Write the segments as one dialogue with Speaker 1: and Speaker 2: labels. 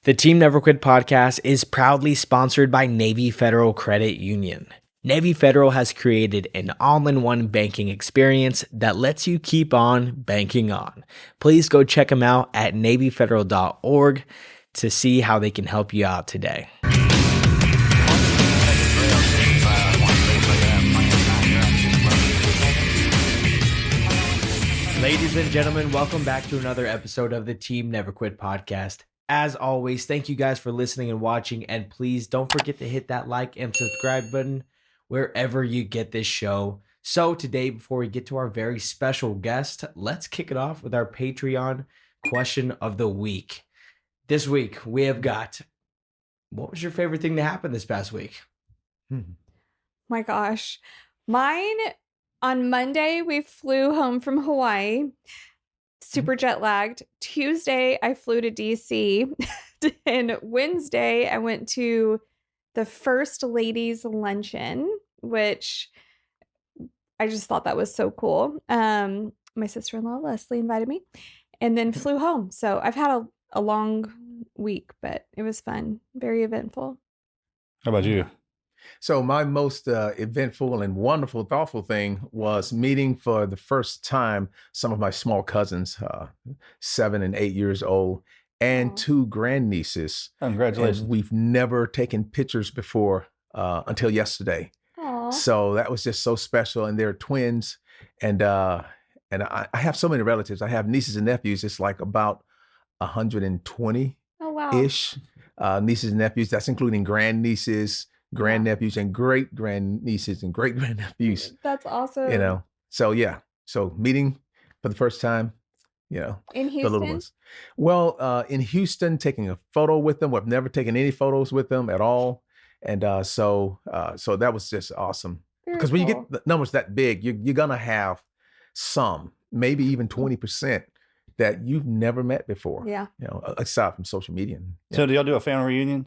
Speaker 1: The Team Never Quit podcast is proudly sponsored by Navy Federal Credit Union. Navy Federal has created an all-in-one banking experience that lets you keep on banking on. Please go check them out at NavyFederal.org to see how they can help you out today. Ladies and gentlemen, welcome back to another episode of the Team Never Quit podcast. As always, thank you guys for listening and watching, and please don't forget to hit that like and subscribe button wherever you get this show. So today, before we get to our very special guest, let's kick it off with our Patreon question of the week. This week, we have got, what was your favorite thing to happen this past week?
Speaker 2: My gosh. Mine, on Monday, we flew home from Hawaii. Super jet lagged. Tuesday, I flew to DC. And Wednesday, I went to the First Ladies Luncheon, which I just thought that was so cool. My sister-in-law, Leslie, invited me and then flew home. So I've had a long week, but it was fun. Very eventful.
Speaker 3: How about you?
Speaker 4: So my most eventful and wonderful, thoughtful thing was meeting for the first time some of my small cousins, 7 and 8 years old, and 2 grandnieces.
Speaker 3: Congratulations.
Speaker 4: And we've never taken pictures before until yesterday.
Speaker 2: Aww.
Speaker 4: So that was just so special. And they're twins. And I have so many relatives. I have nieces and nephews. It's like about 120-ish nieces and nephews. That's including grandnieces, grandnephews, and great grandnieces and great grandnephews.
Speaker 2: That's awesome.
Speaker 4: You know, so yeah. So meeting for the first time, you know,
Speaker 2: in Houston?
Speaker 4: the little ones. Well, in Houston, taking a photo with them. I've never taken any photos with them at all. And so that was just awesome. Because when you get the numbers that big, you're going to have some, maybe even 20% that you've never met before.
Speaker 2: Yeah.
Speaker 4: You know, aside from social media.
Speaker 3: So do y'all do a family reunion?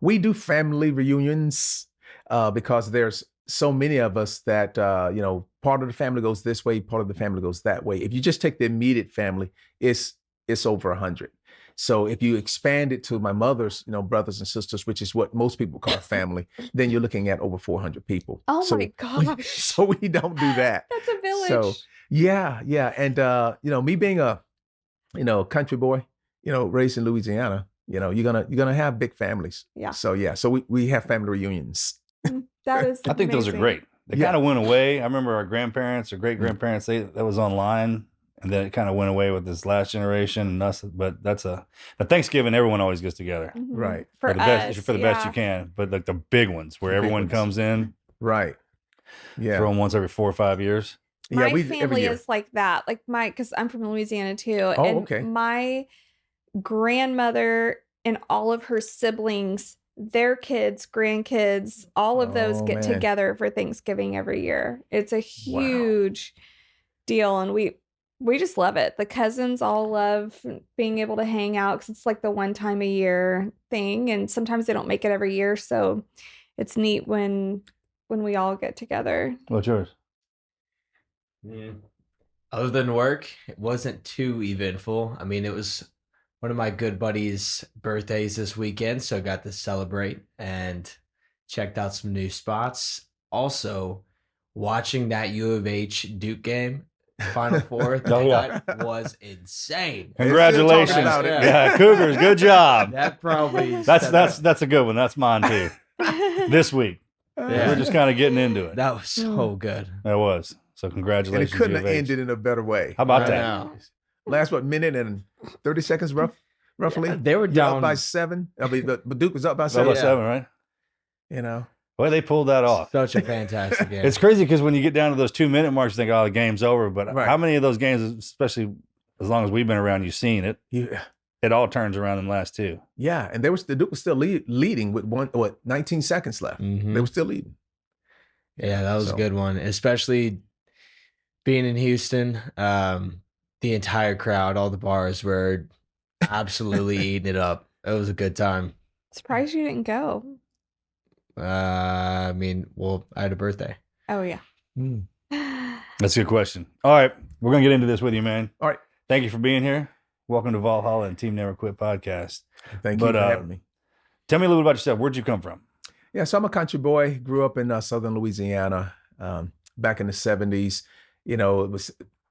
Speaker 4: We do family reunions because there's so many of us that, you know, part of the family goes this way, part of the family goes that way. If you just take the immediate family, it's over 100. So if you expand it to my mother's, you know, brothers and sisters, which is what most people call family, then you're looking at over 400 people.
Speaker 2: Oh my gosh.
Speaker 4: So we don't do that.
Speaker 2: That's a village.
Speaker 4: So yeah. And, you know, me being a, you know, country boy, you know, raised in Louisiana, you know, you're gonna have big families.
Speaker 2: Yeah.
Speaker 4: So yeah, so we have family reunions.
Speaker 2: That is
Speaker 3: I think those are great. They kind of went away. I remember our grandparents or great grandparents, that was online, and then it kind of went away with this last generation and us. But that's at Thanksgiving, everyone always gets together.
Speaker 2: Mm-hmm.
Speaker 4: Right.
Speaker 3: For the best you can. But like the big ones where everyone comes in.
Speaker 4: Right. Yeah.
Speaker 3: Throw them once every 4 or 5 years.
Speaker 2: My family is like that. Like because I'm from Louisiana too.
Speaker 4: Oh,
Speaker 2: and
Speaker 4: okay.
Speaker 2: My grandmother and all of her siblings, their kids, grandkids, all of those get together for Thanksgiving every year. It's a huge deal, and we just love it. The cousins all love being able to hang out because it's like the one time a year thing, and sometimes they don't make it every year, so it's neat when we all get together.
Speaker 3: What's yours?
Speaker 1: Yeah. Other than work, it wasn't too eventful. I mean, it was one of my good buddies' birthdays this weekend, so I got to celebrate and checked out some new spots. Also, watching that U of H Duke game, Final Four, that was insane.
Speaker 3: Congratulations. Yeah, Cougars, good job.
Speaker 1: That probably is
Speaker 3: that's a good one. That's mine too. This week. Yeah. We're just kind of getting into it.
Speaker 1: That was so good.
Speaker 3: That was. So congratulations.
Speaker 4: And it couldn't have ended in a better way.
Speaker 3: How about that?
Speaker 4: Last minute and 30 seconds roughly.
Speaker 1: Yeah, they were down
Speaker 4: up by 7. I mean, but Duke was up by 7.
Speaker 3: Up by 7, right?
Speaker 4: You know.
Speaker 3: Well, they pulled that off.
Speaker 1: Such a fantastic game.
Speaker 3: It's crazy because when you get down to those 2-minute marks, you think, oh, the game's over. But how many of those games, especially as long as we've been around, you've seen it.
Speaker 4: Yeah.
Speaker 3: It all turns around in the last 2.
Speaker 4: Yeah, and the Duke was still leading with 19 seconds left.
Speaker 1: Mm-hmm.
Speaker 4: They were still leading.
Speaker 1: Yeah, that was a good one, especially being in Houston. The entire crowd, all the bars were absolutely eating it up. It was a good time.
Speaker 2: Surprised you didn't go.
Speaker 1: I mean, well, I had a birthday.
Speaker 2: Oh, yeah.
Speaker 3: That's a good question. All right. We're going to get into this with you, man.
Speaker 4: All right.
Speaker 3: Thank you for being here. Welcome to Valhalla and Team Never Quit podcast.
Speaker 4: Thank you for having me.
Speaker 3: Tell me a little bit about yourself. Where'd you come from?
Speaker 4: Yeah, so I'm a country boy. Grew up in southern Louisiana back in the 70s. You know,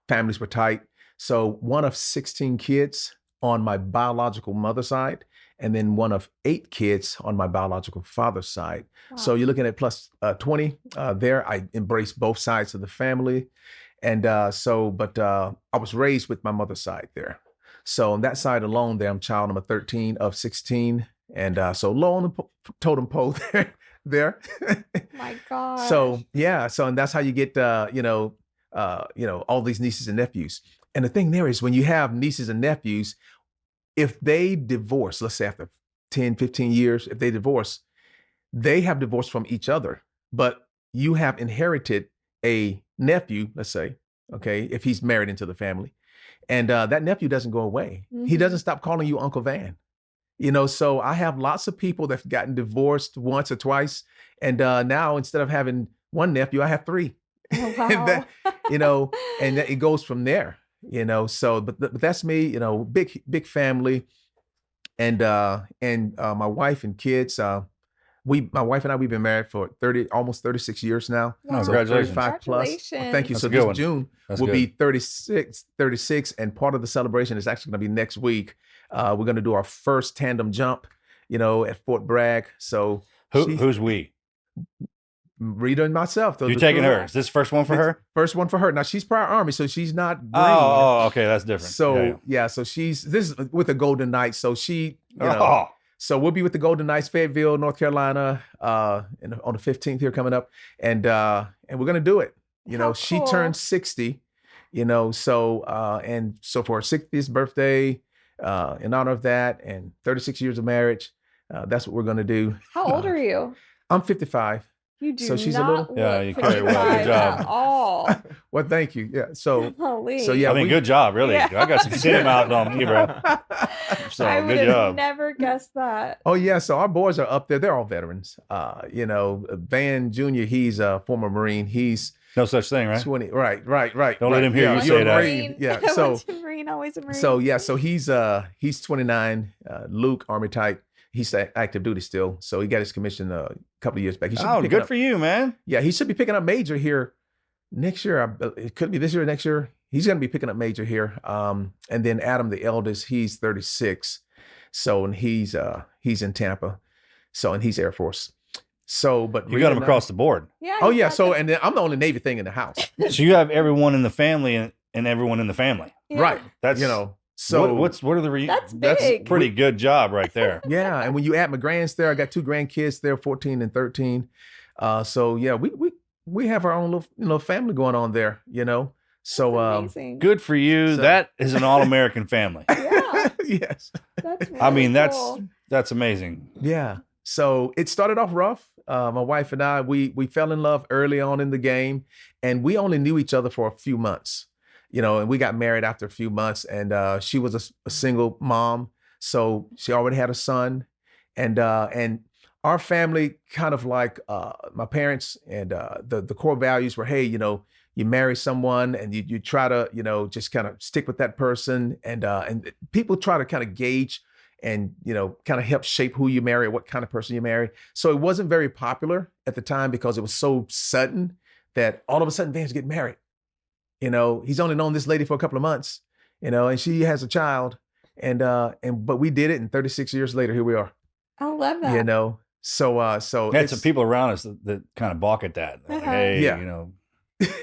Speaker 4: families were tight. So one of 16 kids on my biological mother's side, and then one of 8 kids on my biological father's side.
Speaker 2: Wow.
Speaker 4: So you're looking at plus 20 there. I embraced both sides of the family. And I was raised with my mother's side there. So on that side alone there, I'm child number 13 of 16. And so low on the totem pole there.
Speaker 2: My God.
Speaker 4: So and that's how you get all these nieces and nephews. And the thing there is when you have nieces and nephews, if they divorce, let's say after 10, 15 years, if they divorce, they have divorced from each other, but you have inherited a nephew, let's say, okay, if he's married into the family, and that nephew doesn't go away.
Speaker 2: Mm-hmm.
Speaker 4: He doesn't stop calling you Uncle Vann. So I have lots of people that have gotten divorced once or twice. And now instead of having one nephew, I have 3.
Speaker 2: Oh, wow.
Speaker 4: and it goes from there, so, but that's me, big family. And my wife and kids, my wife and I, we've been married for almost 36 years now.
Speaker 2: Wow.
Speaker 3: Oh, congratulations.
Speaker 4: 35 plus. Well, thank you.
Speaker 3: That's
Speaker 4: so
Speaker 3: a good
Speaker 4: this
Speaker 3: one.
Speaker 4: June
Speaker 3: That's
Speaker 4: will
Speaker 3: good.
Speaker 4: be 36, and part of the celebration is actually going to be next week. We're going to do our first tandem jump, at Fort Bragg. So
Speaker 3: Who's we?
Speaker 4: Rita and myself.
Speaker 3: You're taking her. Is this first one for her?
Speaker 4: First one for her. Now she's prior Army, so she's not green.
Speaker 3: Oh, okay, that's different.
Speaker 4: So so this is with the Golden Knights. So she,
Speaker 3: Oh.
Speaker 4: So we'll be with the Golden Knights, Fayetteville, North Carolina, on the 15th here coming up, and we're gonna do it.
Speaker 2: How
Speaker 4: She
Speaker 2: cool.
Speaker 4: turned 60, so for her 60th birthday, in honor of that, and 36 years of marriage, that's what we're gonna do.
Speaker 2: How old are you?
Speaker 4: I'm 55.
Speaker 2: You do
Speaker 4: So she's a
Speaker 2: not
Speaker 4: little-
Speaker 2: look
Speaker 3: Yeah, you carry well. Good
Speaker 2: 55
Speaker 3: job.
Speaker 2: at all.
Speaker 4: Well, thank you. Yeah. So
Speaker 2: Holy.
Speaker 4: So, yeah.
Speaker 3: I mean, good job, really.
Speaker 2: Yeah.
Speaker 3: I got some cinema out on me, bro. So
Speaker 2: I would
Speaker 3: good
Speaker 2: have
Speaker 3: job.
Speaker 2: never guessed that.
Speaker 4: Oh yeah, so our boys are up there. They're all veterans. Van Jr., he's a former Marine. He's
Speaker 3: No such thing, right?
Speaker 4: 20. Right.
Speaker 3: Don't let him hear you
Speaker 2: Once
Speaker 3: say
Speaker 2: a
Speaker 3: that.
Speaker 2: Marine,
Speaker 4: Yeah.
Speaker 2: once a Marine, always a Marine.
Speaker 4: So he's 29. Luke, Army type. He's active duty still. So he got his commission a couple of years back. He should be
Speaker 3: Oh,
Speaker 4: picking
Speaker 3: good
Speaker 4: up-
Speaker 3: for you, man.
Speaker 4: Yeah, he should be picking up major here next year. It could be this year or next year. He's going to be picking up major here. And then Adam, the eldest, he's 36. So, and he's in Tampa. So, and he's Air Force. So, but
Speaker 3: You got him across the board.
Speaker 2: yeah.
Speaker 4: Oh
Speaker 2: you
Speaker 4: yeah.
Speaker 2: got
Speaker 4: So,
Speaker 2: the-
Speaker 4: and then I'm the only Navy thing in the house.
Speaker 3: So you have everyone in the family and everyone in the family.
Speaker 2: yeah.
Speaker 4: Right.
Speaker 3: That's
Speaker 4: So
Speaker 3: what are the
Speaker 2: That's
Speaker 3: That's
Speaker 2: big.
Speaker 3: pretty good job right there.
Speaker 4: yeah. And when you add my grands there, I got 2 grandkids there, 14 and 13. So yeah, we have our own little family going on there, So
Speaker 2: That's amazing.
Speaker 3: Good for you.
Speaker 4: So-
Speaker 3: That is an all-American family.
Speaker 2: Yeah.
Speaker 4: yes.
Speaker 2: That's really
Speaker 3: I mean,
Speaker 2: cool.
Speaker 3: that's amazing.
Speaker 4: Yeah. So it started off rough. My wife and I, we fell in love early on in the game, and we only knew each other for a few months, and we got married after a few months, and she was a single mom. So she already had a son, and our family kind of like my parents and the core values were, hey, you marry someone and you try to, just kind of stick with that person, and people try to kind of gauge and, kind of help shape who you marry, what kind of person you marry. So it wasn't very popular at the time because it was so sudden that all of a sudden Van's getting married. He's only known this lady for a couple of months, and she has a child, but we did it, and 36 years later, here we are,
Speaker 2: I love that.
Speaker 4: So
Speaker 3: Had some people around us that kind of balk at that. Like,
Speaker 2: Uh-huh.
Speaker 3: hey,
Speaker 4: Yeah.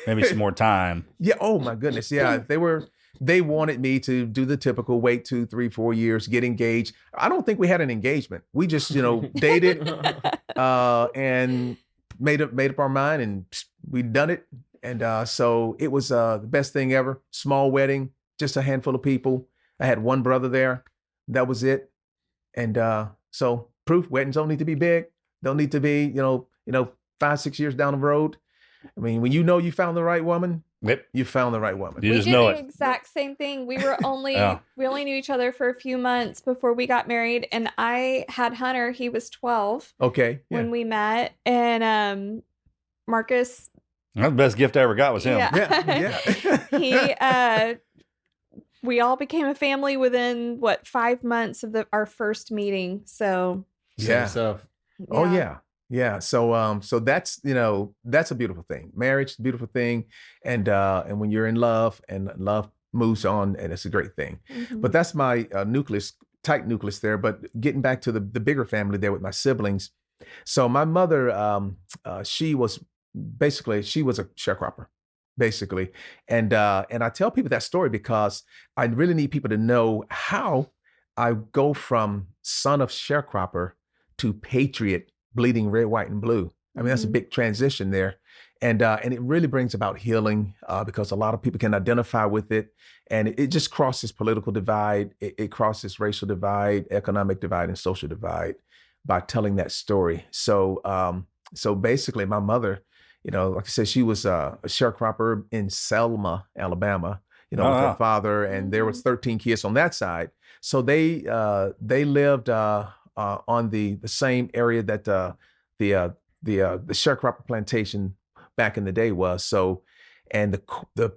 Speaker 3: maybe some more time.
Speaker 4: Yeah. Oh my goodness. Yeah. They wanted me to do the typical wait 2, 3, 4 years, get engaged. I don't think we had an engagement. We just, dated, and made up our mind, and we'd done it. And so it was the best thing ever. Small wedding, just a handful of people. I had one brother there. That was it. And so proof weddings don't need to be big. Don't need to be, 5, 6 years down the road. I mean, when you found the right woman,
Speaker 3: Yep.
Speaker 4: you found the right woman.
Speaker 3: You
Speaker 2: We
Speaker 3: just
Speaker 2: did
Speaker 3: know
Speaker 2: the
Speaker 3: it.
Speaker 2: exact same thing. We were only
Speaker 3: Yeah.
Speaker 2: we only knew each other for a few months before we got married, and I had Hunter. He was 12
Speaker 4: Okay. Yeah.
Speaker 2: when we met, and Marcus.
Speaker 3: That's the best gift I ever got was him.
Speaker 4: Yeah.
Speaker 2: he we all became a family within 5 months of our first meeting. So
Speaker 4: Yeah. Oh yeah. Yeah. So that's, that's a beautiful thing. Marriage is a beautiful thing. And when you're in love and love moves on, and it's a great thing. But that's my tight nucleus there. But getting back to the bigger family there with my siblings. So my mother, she was a sharecropper, basically. And I tell people that story because I really need people to know how I go from son of sharecropper to patriot, bleeding red, white, and blue. I mean, that's a big transition there. And it really brings about healing because a lot of people can identify with it. And it just crosses political divide. It crosses racial divide, economic divide, and social divide by telling that story. So so basically my mother, like I said, she was a sharecropper in Selma, Alabama, with her father, and there was 13 kids on that side. So they lived on the same area that the sharecropper plantation back in the day was. So, and the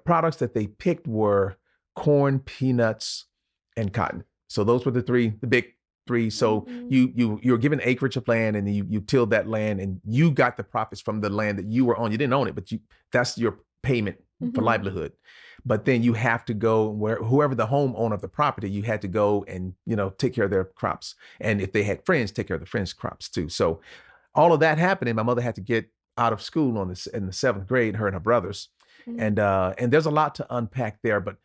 Speaker 4: products that they picked were corn, peanuts, and cotton. So those were the big three. So you're given acreage of land, and you tilled that land, and you got the profits from the land that you were on. You didn't own it, but that's your payment for livelihood. But then you have to go whoever the homeowner of the property, you had to go and, take care of their crops. And if they had friends, take care of the friends' crops too. So all of that happening, my mother had to get out of school in the seventh grade, her and her brothers. And there's a lot to unpack there, but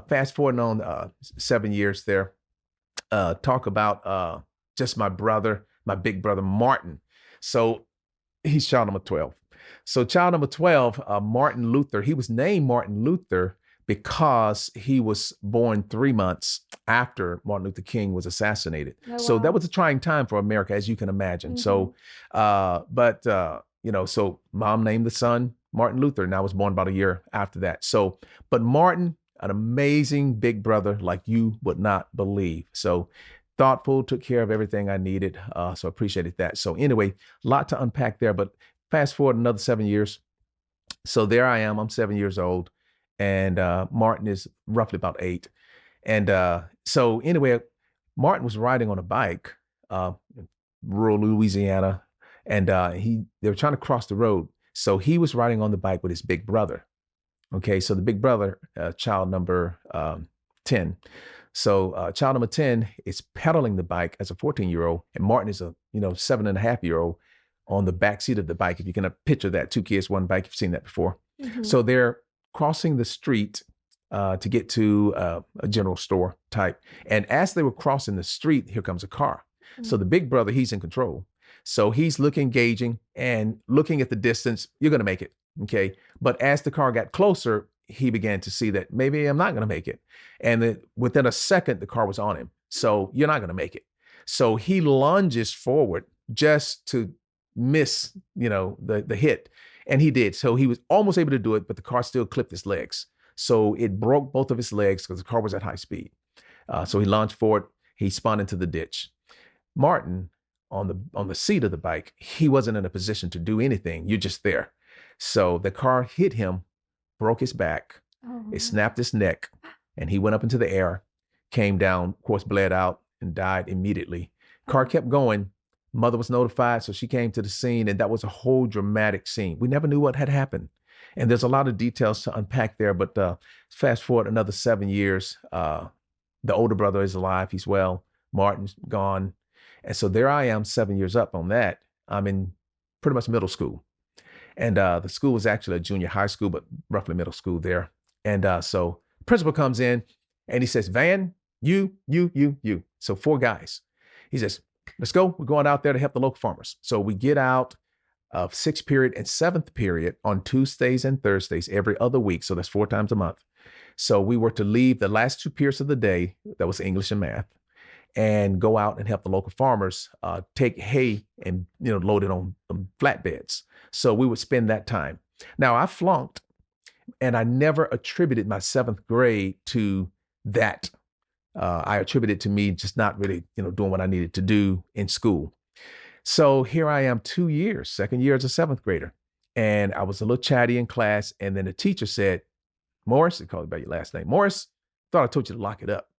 Speaker 4: fast forward on 7 years there, talk about just my big brother, Martin. So he's child number 12. So child number 12, Martin Luther, he was named Martin Luther because he was born 3 months after Martin Luther King was assassinated.
Speaker 2: Oh,
Speaker 4: So that
Speaker 2: wow.
Speaker 4: was a trying time for America, as you can imagine. So, so mom named the son Martin Luther, and I was born about a year after that. So, but Martin, an amazing big brother like you would not believe. So thoughtful, took care of everything I needed. So appreciated that. So anyway, a lot to unpack there, but fast forward another 7 years. So there I am, I'm 7 years old, and Martin is roughly about 8. And so anyway, Martin was riding on a bike, in rural Louisiana, and they were trying to cross the road. So he was riding on the bike with his big brother. Okay, so the big brother, child number 10. So child number 10 is pedaling the bike as a 14-year-old, and Martin is a 7.5-year-old on the back seat of the bike. If you can picture that, 2 kids, 1 bike, you've seen that before. So they're crossing the street to get to a general store type. And as they were crossing the street, here comes a car. So the big brother, he's in control. So he's gauging and looking at the distance. You're going to make it. Okay. But as the car got closer, he began to see that maybe I'm not going to make it. And within a second, the car was on him. So you're not going to make it. So he lunges forward just to miss, the hit. And he did. So he was almost able to do it, but the car still clipped his legs. So it broke both of his legs because the car was at high speed. So he lunged forward. He spun into the ditch. Martin, on the seat of the bike, he wasn't in a position to do anything. You're just there. So the car hit him, broke his back. It snapped his neck, and he went up into the air, came down, of course, bled out, and died immediately. Car kept going. Mother was notified, so she came to the scene, and that was a whole dramatic scene. We never knew what had happened. And there's a lot of details to unpack there, but fast forward another 7 years, the older brother is alive. He's well. Martin's gone. And so there I am, 7 years up on that. I'm in pretty much middle school. And the school was actually a junior high school, but roughly middle school there. And so principal comes in and he says, Vann, you. So 4 guys. He says, let's go. We're going out there to help the local farmers. So we get out of 6th period and 7th period on Tuesdays and Thursdays every other week. So that's 4 times a month. So we were to leave the last 2 periods of the day, that was English and math, and go out and help the local farmers take hay and load it on flatbeds. So we would spend that time. Now I flunked, and I never attributed my 7th grade to that. I attributed it to me just not really doing what I needed to do in school. So here I am 2 years, 2nd year as a 7th grader, and I was a little chatty in class. And then the teacher said, Morris, they call you by your last name. Morris, thought I told you to lock it up.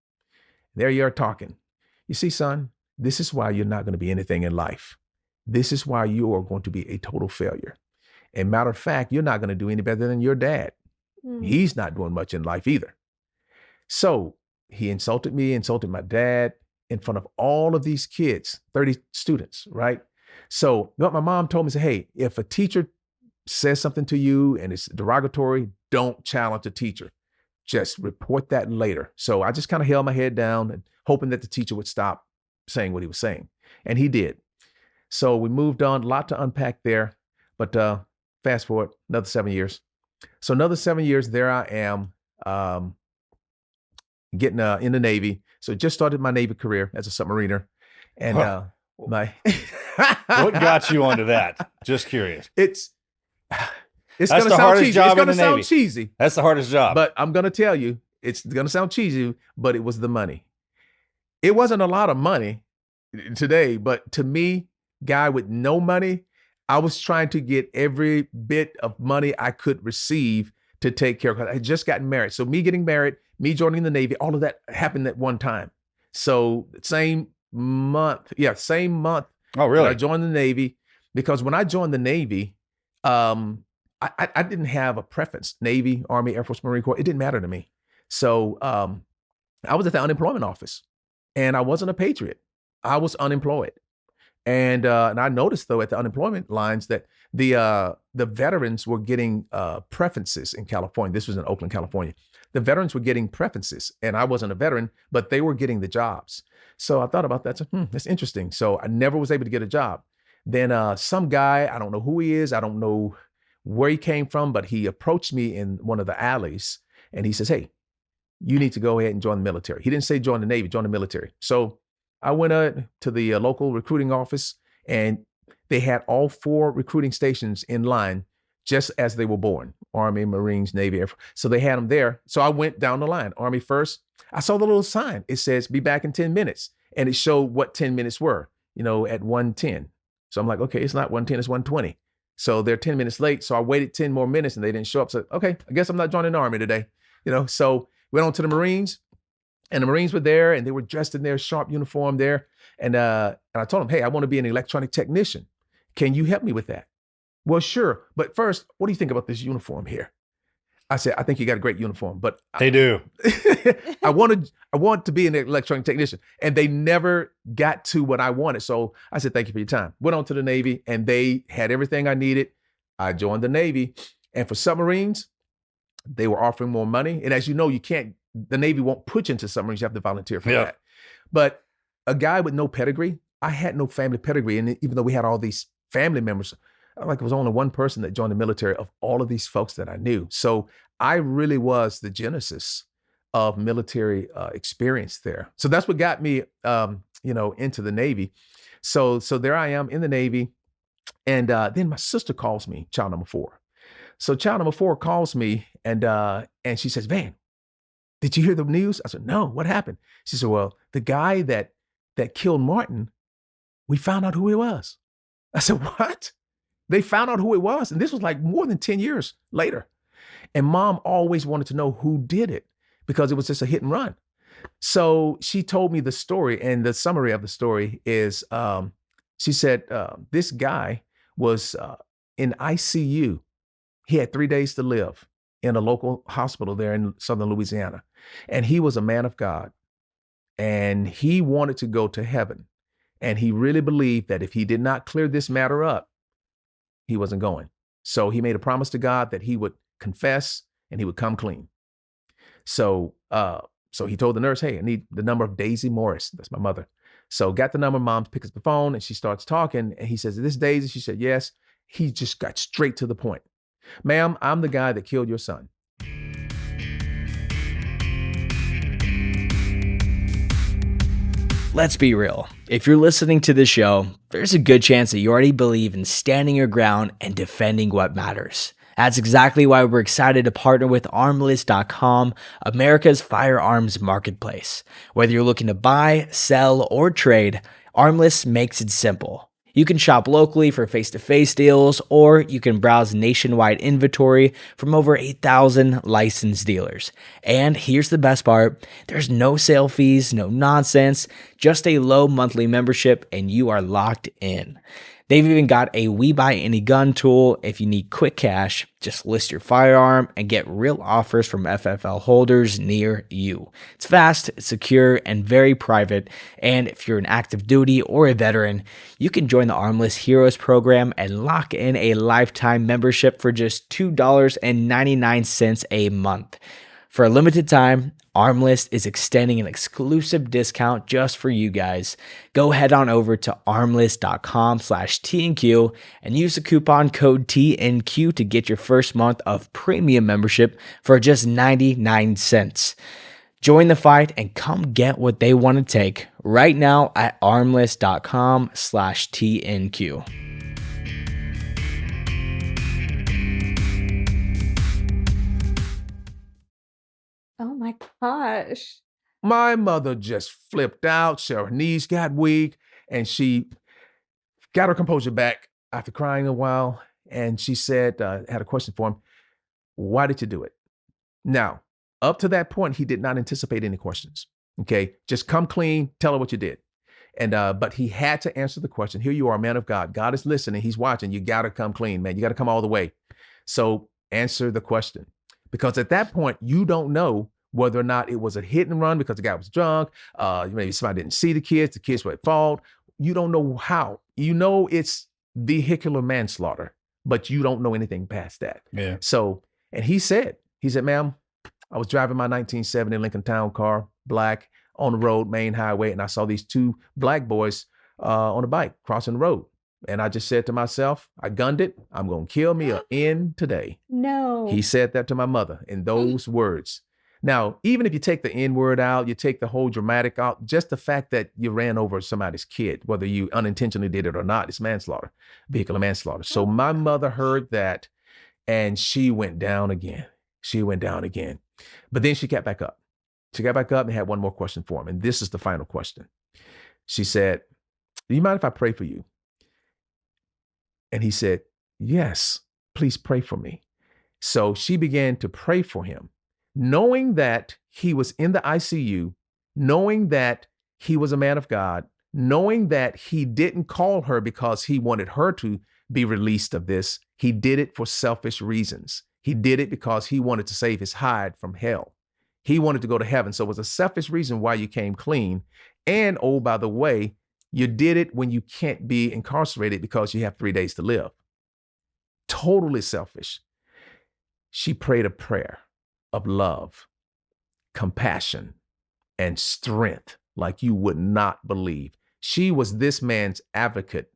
Speaker 4: There you are talking. You see, son, this is why you're not going to be anything in life. This is why you are going to be a total failure. And matter of fact, you're not going to do any better than your dad. He's not doing much in life either. So he insulted me, insulted my dad in front of all of these kids, 30 students, right? So what my mom told me, said, hey, if a teacher says something to you and it's derogatory, don't challenge the teacher. Just report that later. So I just kind of held my head down and hoping that the teacher would stop saying what he was saying. And he did. So we moved on, a lot to unpack there. But fast forward, another 7 years. So another 7 years, there I am getting in the Navy. So just started my Navy career as a submariner. And my
Speaker 3: what got you onto that? Just curious.
Speaker 4: It's
Speaker 3: That's
Speaker 4: gonna
Speaker 3: the
Speaker 4: sound
Speaker 3: hardest
Speaker 4: cheesy.
Speaker 3: job
Speaker 4: It's
Speaker 3: in
Speaker 4: gonna
Speaker 3: the
Speaker 4: sound
Speaker 3: Navy.
Speaker 4: cheesy.
Speaker 3: That's the hardest job.
Speaker 4: But I'm gonna tell you, it's gonna sound cheesy, but it was the money. It wasn't a lot of money today, but to me, guy with no money, I was trying to get every bit of money I could receive to take care of. I had just gotten married. So me getting married, me joining the Navy, all of that happened at one time. So same month.
Speaker 3: Oh, really?
Speaker 4: I joined the Navy, because when I joined the Navy, I didn't have a preference. Navy, Army, Air Force, Marine Corps, it didn't matter to me. So I was at the unemployment office, and I wasn't a patriot. I was unemployed. And I noticed, though, at the unemployment lines that the veterans were getting preferences in California. This was in Oakland, California. The veterans were getting preferences, and I wasn't a veteran, but they were getting the jobs. So I thought about that. So, that's interesting. So I never was able to get a job. Then some guy, I don't know who he is, I don't know where he came from, but he approached me in one of the alleys, and he says, hey, you need to go ahead and join the military. He didn't say join the Navy, join the military. So I went to the local recruiting office, and they had all 4 recruiting stations in line just as they were born: Army, Marines, Navy, Air Force. So they had them there. So I went down the line. Army first. I saw the little sign. It says, be back in 10 minutes. And it showed what 10 minutes were, at 1:10. So I'm like, okay, it's not 1:10, it's 1:20. So they're 10 minutes late. So I waited 10 more minutes and they didn't show up. So, okay, I guess I'm not joining the Army today. So went on to the Marines. And the Marines were there, and they were dressed in their sharp uniform there. And I told them, hey, I want to be an electronic technician. Can you help me with that? Well, sure. But first, what do you think about this uniform here? I said, I think you got a great uniform, but
Speaker 3: they do.
Speaker 4: I want to be an electronic technician. And they never got to what I wanted. So I said, thank you for your time. Went on to the Navy, and they had everything I needed. I joined the Navy. And for submarines, they were offering more money. And as you know, the Navy won't put you into submarines. You have to volunteer for that. But a guy with no pedigree, I had no family pedigree. And even though we had all these family members, it was only one person that joined the military of all of these folks that I knew. So I really was the genesis of military experience there. So that's what got me, into the Navy. So there I am in the Navy. And then my sister calls me, child number 4. So child number 4 calls me, and she says, Vann, did you hear the news? I said, no, what happened? She said, well, the guy that killed Martin, we found out who he was. I said, what? They found out who it was. And this was like more than 10 years later. And mom always wanted to know who did it, because it was just a hit and run. So she told me the story, and the summary of the story is, she said, this guy was in ICU. He had 3 days to live in a local hospital there in southern Louisiana. And he was a man of God, and he wanted to go to heaven. And he really believed that if he did not clear this matter up, he wasn't going. So he made a promise to God that he would confess and he would come clean. So he told the nurse, hey, I need the number of Daisy Morris. That's my mother. So got the number. Mom picks up the phone and she starts talking. And he says, is this Daisy? She said, yes. He just got straight to the point. Ma'am, I'm the guy that killed your son.
Speaker 1: Let's be real. If you're listening to this show, there's a good chance that you already believe in standing your ground and defending what matters. That's exactly why we're excited to partner with Armlist.com, America's firearms marketplace. Whether you're looking to buy, sell, or trade, Armlist makes it simple. You can shop locally for face-to-face deals, or you can browse nationwide inventory from over 8,000 licensed dealers. And here's the best part, there's no sale fees, no nonsense, just a low monthly membership and you are locked in. They've even got a We Buy Any Gun tool. If you need quick cash, just list your firearm and get real offers from FFL holders near you. It's fast, it's secure, and very private. And if you're an active duty or a veteran, you can join the Armless Heroes program and lock in a lifetime membership for just $2.99 a month. For a limited time, Armless is extending an exclusive discount just for you guys. Go head on over to armless.com/TNQ and use the coupon code TNQ to get your first month of premium membership for just 99 cents. Join the fight and come get what they want to take right now at armless.com/TNQ.
Speaker 2: Oh my gosh.
Speaker 4: My mother just flipped out. Her knees got weak, and she got her composure back after crying a while. And she said, had a question for him. Why did you do it? Now, up to that point, he did not anticipate any questions. Okay, just come clean, tell her what you did. And but he had to answer the question. Here you are, man of God. God is listening. He's watching. You got to come clean, man. You got to come all the way. So answer the question. Because at that point, you don't know whether or not it was a hit and run because the guy was drunk. Maybe somebody didn't see the kids were at fault. You don't know how. You know it's vehicular manslaughter, but you don't know anything past that.
Speaker 3: Yeah.
Speaker 4: So, and he said, ma'am, I was driving my 1970 Lincoln Town car, black, on the road, main highway, and I saw these two black boys on a bike crossing the road. And I just said to myself, I gunned it. I'm going to kill me an end today.
Speaker 2: No.
Speaker 4: He said that to my mother in those words. Now, even if you take the N word out, you take the whole dramatic out, just the fact that you ran over somebody's kid, whether you unintentionally did it or not, it's manslaughter, vehicular manslaughter. So my mother heard that and she went down again. She went down again. But then she got back up. She got back up and had one more question for him. And this is the final question. She said, do you mind if I pray for you? And he said, yes, please pray for me. So she began to pray for him, knowing that he was in the ICU, knowing that he was a man of God, knowing that he didn't call her because he wanted her to be released of this. He did it for selfish reasons. He did it because he wanted to save his hide from hell. He wanted to go to heaven. So it was a selfish reason why you came clean. And oh, by the way, you did it when you can't be incarcerated because you have 3 days to live. Totally selfish. She prayed a prayer of love, compassion, and strength like you would not believe. She was this man's advocate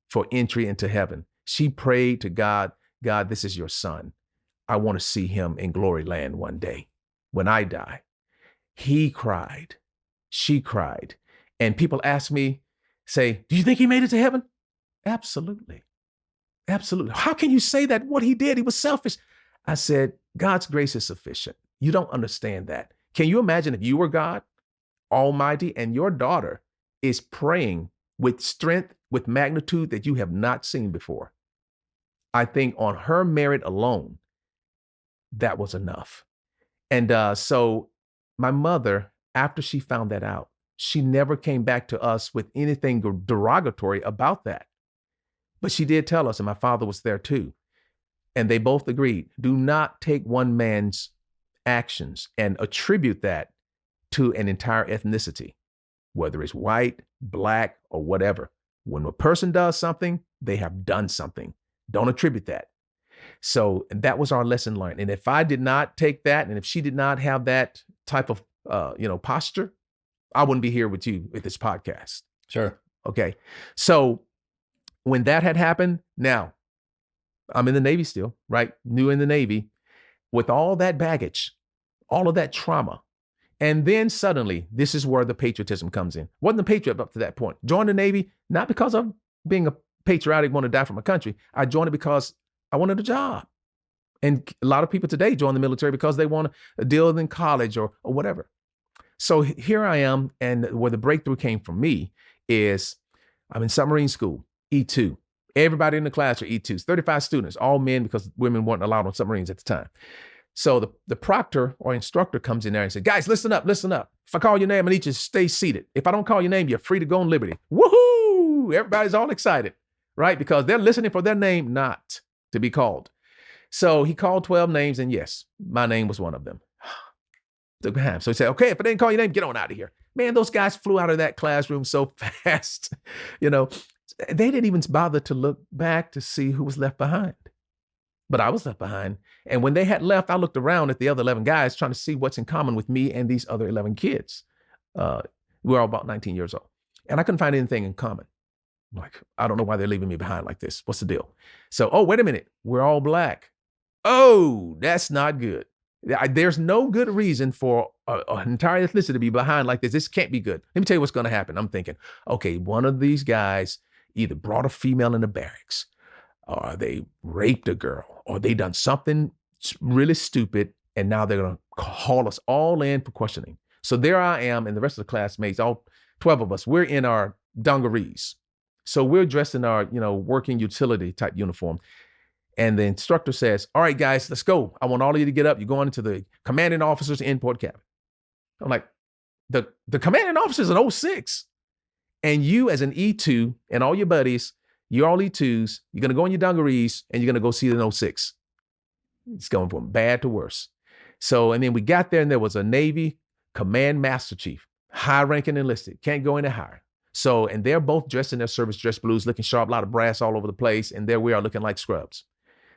Speaker 4: for entry into heaven. She prayed to God, God, this is your son. I want to see him in glory land one day when I die. He cried. She cried. And people ask me, say, do you think he made it to heaven? Absolutely. Absolutely. How can you say that? What he did, he was selfish. I said, God's grace is sufficient. You don't understand that. Can you imagine if you were God Almighty and your daughter is praying with strength, with magnitude that you have not seen before? I think on her merit alone, that was enough. And so my mother, after she found that out, she never came back to us with anything derogatory about that. But she did tell us, and my father was there too. And they both agreed, do not take one man's actions and attribute that to an entire ethnicity, whether it's white, black, or whatever. When a person does something, they have done something. Don't attribute that. So that was our lesson learned. And if I did not take that, and if she did not have that type of posture, I wouldn't be here with you with this podcast.
Speaker 3: Sure.
Speaker 4: Okay. So when that had happened, now I'm in the Navy still, right? New in the Navy with all that baggage, all of that trauma. And then suddenly, this is where the patriotism comes in. Wasn't a patriot up to that point. Joined the Navy, not because of being a patriotic, want to die for my country. I joined it because I wanted a job. And a lot of people today join the military because they want to deal in college or whatever. So here I am, and where the breakthrough came from me is I'm in submarine school. E2. Everybody in the class are E2s, 35 students, all men because women weren't allowed on submarines at the time. So the proctor or instructor comes in there and says, guys, listen up, listen up. If I call your name, I need you to stay seated. If I don't call your name, you're free to go on liberty. Woohoo! Everybody's all excited, right? Because they're listening for their name not to be called. So he called 12 names, and yes, my name was one of them. Took time. So he said, okay, if I didn't call your name, get on out of here. Man, those guys flew out of that classroom so fast. You know, they didn't even bother to look back to see who was left behind. But I was left behind. And when they had left, I looked around at the other 11 guys trying to see what's in common with me and these other 11 kids. We're all about 19 years old. And I couldn't find anything in common. Like, I don't know why they're leaving me behind like this. What's the deal? So, oh, wait a minute. We're all black. Oh, that's not good. There's no good reason for an entire ethnicity to be behind like this. This can't be good. Let me tell you what's going to happen. I'm thinking, okay, one of these guys either brought a female in the barracks, or they raped a girl, or they done something really stupid, and now they're going to haul us all in for questioning. So there I am, and the rest of the classmates, all 12 of us, we're in our dungarees. So we're dressed in our, working utility type uniform. And the instructor says, all right, guys, let's go. I want all of you to get up. You're going into the commanding officer's in-port cabin. I'm like, the commanding officer's an 06. And you as an E2 and all your buddies, you're all E2s. You're going to go in your dungarees and you're going to go see the 06. It's going from bad to worse. So, and then we got there and there was a Navy command master chief, high ranking enlisted, can't go any higher. So, and they're both dressed in their service dress blues, looking sharp, a lot of brass all over the place. And there we are looking like scrubs.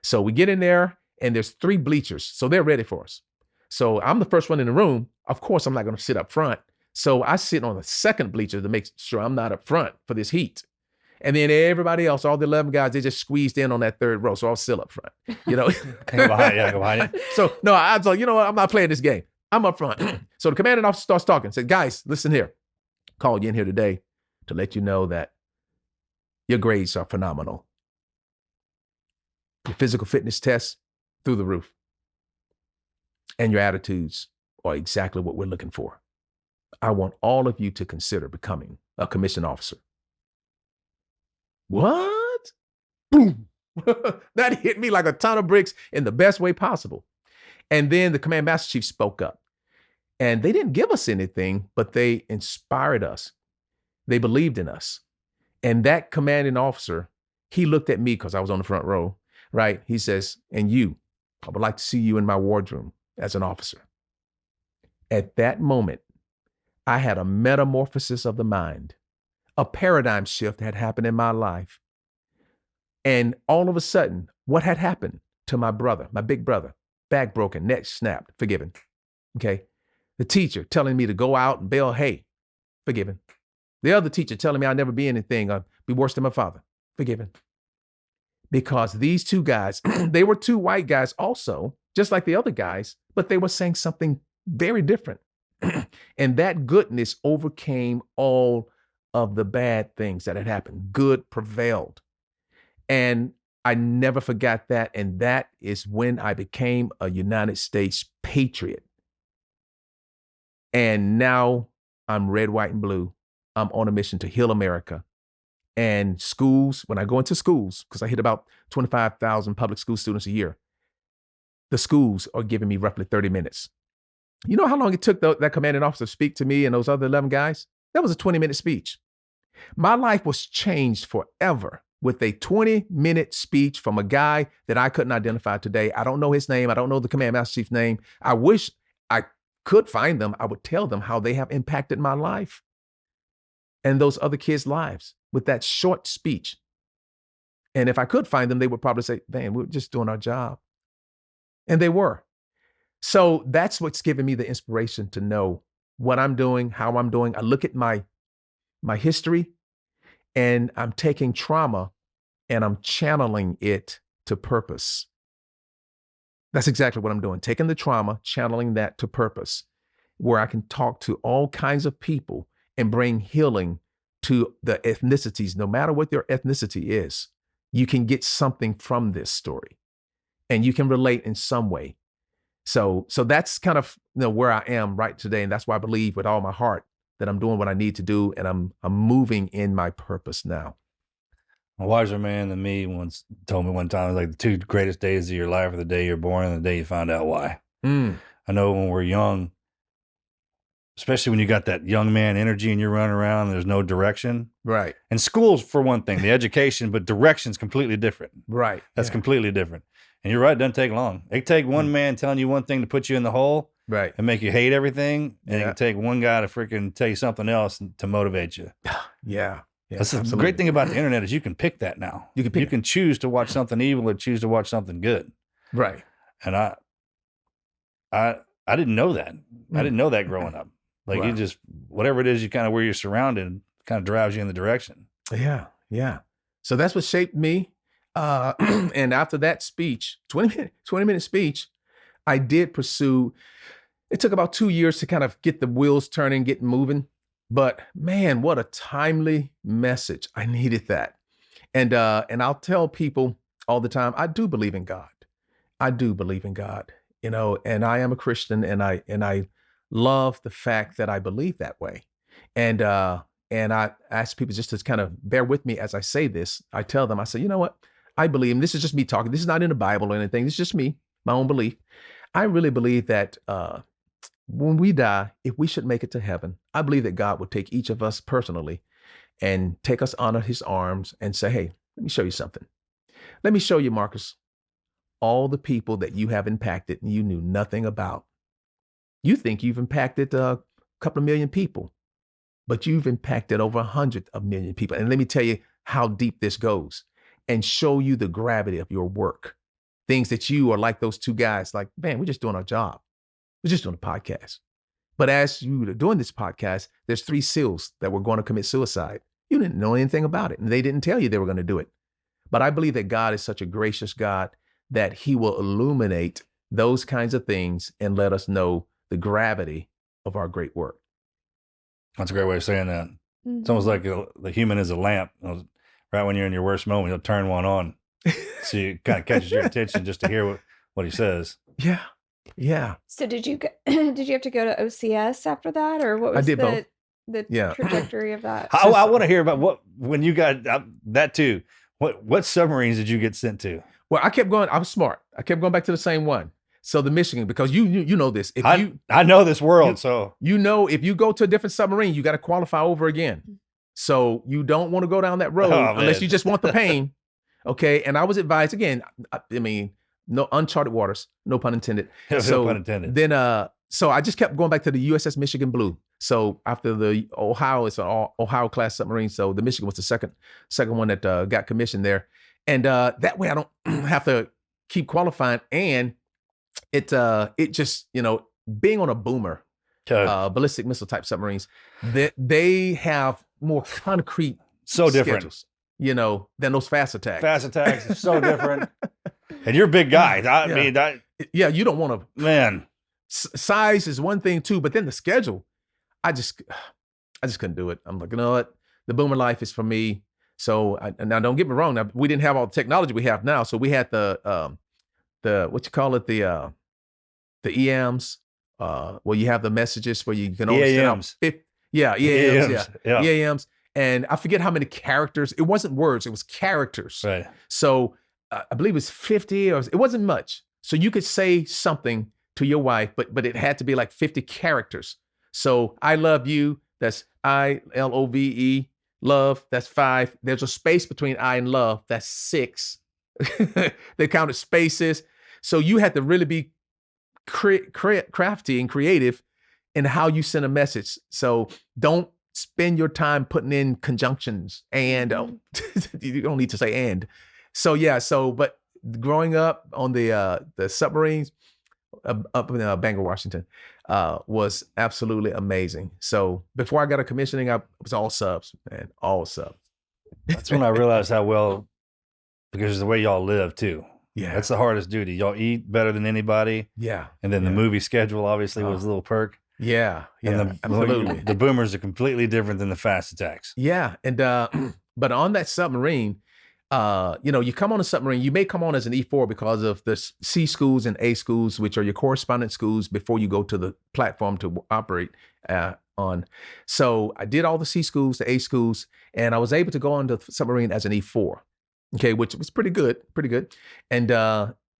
Speaker 4: So we get in there and there's 3 bleachers. So they're ready for us. So I'm the first one in the room. Of course, I'm not going to sit up front. So I sit on the second bleacher to make sure I'm not up front for this heat. And then everybody else, all the 11 guys, they just squeezed in on that 3rd row. So I'll still up front, Go behind you. So no, I was like, you know what? I'm not playing this game. I'm up front. So the commanding officer starts talking, said, guys, listen here. Called you in here today to let you know that your grades are phenomenal. Your physical fitness tests through the roof. And your attitudes are exactly what we're looking for. I want all of you to consider becoming a commissioned officer. What? Boom. That hit me like a ton of bricks in the best way possible. And then the command master chief spoke up. And they didn't give us anything, but they inspired us. They believed in us. And that commanding officer, he looked at me because I was on the front row, right? He says, and you, I would like to see you in my wardroom as an officer. At that moment, I had a metamorphosis of the mind. A paradigm shift had happened in my life. And all of a sudden, what had happened to my brother, my big brother? Back broken, neck snapped, forgiven. Okay. The teacher telling me to go out and bale hay, forgiven. The other teacher telling me I'll never be anything, I'll be worse than my father, forgiven. Because these 2 guys, they were 2 white guys also, just like the other guys, but they were saying something very different. And that goodness overcame all of the bad things that had happened. Good prevailed. And I never forgot that. And that is when I became a United States patriot. And now I'm red, white, and blue. I'm on a mission to heal America. And schools, when I go into schools, because I hit about 25,000 public school students a year, the schools are giving me roughly 30 minutes. You know how long it took that commanding officer to speak to me and those other 11 guys? That was a 20-minute speech. My life was changed forever with a 20-minute speech from a guy that I couldn't identify today. I don't know his name. I don't know the command master chief's name. I wish I could find them. I would tell them how they have impacted my life and those other kids' lives with that short speech. And if I could find them, they would probably say, man, we're just doing our job. And they were. So that's what's given me the inspiration to know what I'm doing, how I'm doing. I look at my history and I'm taking trauma and I'm channeling it to purpose. That's exactly what I'm doing. Taking the trauma, channeling that to purpose, where I can talk to all kinds of people and bring healing to the ethnicities. No matter what their ethnicity is, you can get something from this story and you can relate in some way. So that's kind of where I am right today. And that's why I believe with all my heart that I'm doing what I need to do. And I'm moving in my purpose now.
Speaker 3: A wiser man than me once told me one time, like the two greatest days of your life are the day you're born and the day you find out why.
Speaker 4: Mm,
Speaker 3: I know when we're young, especially when you got that young man energy and you're running around and there's no direction.
Speaker 4: right,
Speaker 3: And school's for one thing, the education, but direction's completely different.
Speaker 4: right.
Speaker 3: That's
Speaker 4: yeah,
Speaker 3: completely different. And you're right, it doesn't take long. It can take one man telling you one thing to put you in the hole
Speaker 4: right.
Speaker 3: and make you hate everything. And it
Speaker 4: Yeah.
Speaker 3: can take one guy to freaking tell you something else to motivate you.
Speaker 4: Yeah. Yeah,
Speaker 3: That's the
Speaker 4: absolutely.
Speaker 3: great thing about the internet is you can pick that now.
Speaker 4: You can pick
Speaker 3: You can choose to watch something evil or choose to watch something good.
Speaker 4: Right.
Speaker 3: And I didn't know that. I didn't know that growing up. Like
Speaker 4: Wow.
Speaker 3: you just, whatever it is, you kind of where you're surrounded kind of drives you in the direction.
Speaker 4: Yeah. Yeah. So that's what shaped me. And after that speech, 20-minute speech, I did pursue. It took about 2 years to kind of get the wheels turning, get moving. But man, what a timely message. I needed that. And I'll tell people all the time, I do believe in God. I do believe in God, and I am a Christian, and I love the fact that I believe that way. And I ask people just to kind of bear with me as I say this. I tell them, I say, you know what? I believe, and this is just me talking. This is not in the Bible or anything. This is just me, my own belief. I really believe that when we die, if we should make it to heaven, I believe that God will take each of us personally and take us under his arms and say, hey, let me show you something. Let me show you, Marcus, all the people that you have impacted and you knew nothing about. You think you've impacted a couple of million people, but you've impacted over 100 million people. And let me tell you how deep this goes and show you the gravity of your work. Things that you are like those two guys, like, man, we're just doing our job. We're just doing a podcast. But as you were doing this podcast, there's 3 SEALs that were going to commit suicide. You didn't know anything about it, and they didn't tell you they were going to do it. But I believe that God is such a gracious God that he will illuminate those kinds of things and let us know the gravity of our great work.
Speaker 3: That's a great way of saying that.
Speaker 2: Mm-hmm.
Speaker 3: It's almost like the human is a lamp. Right when you're in your worst moment, you'll turn one on. So it kind of catches your attention just to hear what he says.
Speaker 4: Yeah. Yeah.
Speaker 2: So did you have to go to OCS after that, or what was
Speaker 4: did both.
Speaker 2: the
Speaker 4: Yeah.
Speaker 2: trajectory of that?
Speaker 3: I want to hear about when you got that too. What submarines did you get sent to?
Speaker 4: Well, I kept going. I was smart. I kept going back to the same one. So the Michigan, because you know this. If
Speaker 3: I know this world, so
Speaker 4: if you go to a different submarine, you got to qualify over again. So you don't want to go down that road unless you just want the pain. Okay. And I was advised again, I mean, no uncharted waters, no pun intended.
Speaker 3: no pun intended.
Speaker 4: Then so I just kept going back to the USS Michigan Blue. So after the Ohio, it's an Ohio class submarine. So the Michigan was the second one that got commissioned there. And that way I don't have to keep qualifying. And it just, being on a boomer, ballistic missile type submarines, they have more concrete
Speaker 3: so different
Speaker 4: schedules, than those fast attacks.
Speaker 3: Fast attacks are so different. And you're a big guy. I mean,
Speaker 4: you don't want to.
Speaker 3: Man,
Speaker 4: size is one thing too, but then the schedule, I just couldn't do it. I'm like, you know what? The boomer life is for me. So now, don't get me wrong. Now, we didn't have all the technology we have now. So we had the what you call it, the EMs, where you have the messages where you can only send out EAMs. And I forget how many characters. It wasn't words. It was characters.
Speaker 3: Right.
Speaker 4: So I believe it was 50, or it wasn't much. So you could say something to your wife, but it had to be like 50 characters. So I love you. That's ILOVE. Love. That's 5. There's a space between I and love. That's 6. They counted spaces. So you had to really be crafty and creative in how you send a message. So don't spend your time putting in conjunctions and you don't need to say and. So yeah. But growing up on the submarines up in Bangor, Washington, was absolutely amazing. So before I got a commissioning, I was all subs, man, all subs.
Speaker 3: That's when I realized how well, because of the way y'all live too.
Speaker 4: Yeah.
Speaker 3: That's the hardest duty. Y'all eat better than anybody.
Speaker 4: Yeah.
Speaker 3: And then the movie schedule obviously was a little perk.
Speaker 4: Yeah.
Speaker 3: And
Speaker 4: absolutely.
Speaker 3: The boomers are completely different than the fast attacks.
Speaker 4: Yeah. And but on that submarine, you come on a submarine, you may come on as an E4 because of the C schools and A schools, which are your correspondent schools before you go to the platform to operate on. So I did all the C schools, the A schools, and I was able to go on the submarine as an E4. Okay, which was pretty good, pretty good. And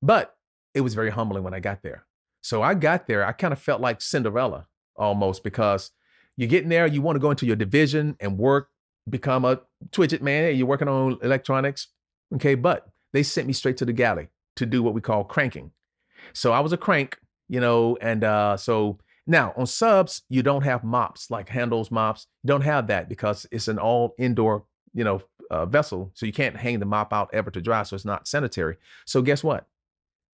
Speaker 4: but it was very humbling when I got there. So I got there, I kind of felt like Cinderella almost, because you're getting there, you want to go into your division and work, become a Twidget man. Hey, you're working on electronics. Okay, but they sent me straight to the galley to do what we call cranking. So I was a crank, and so now on subs, you don't have mops like handles, mops. You don't have that because it's an all indoor, vessel. So you can't hang the mop out ever to dry. So it's not sanitary. So guess what?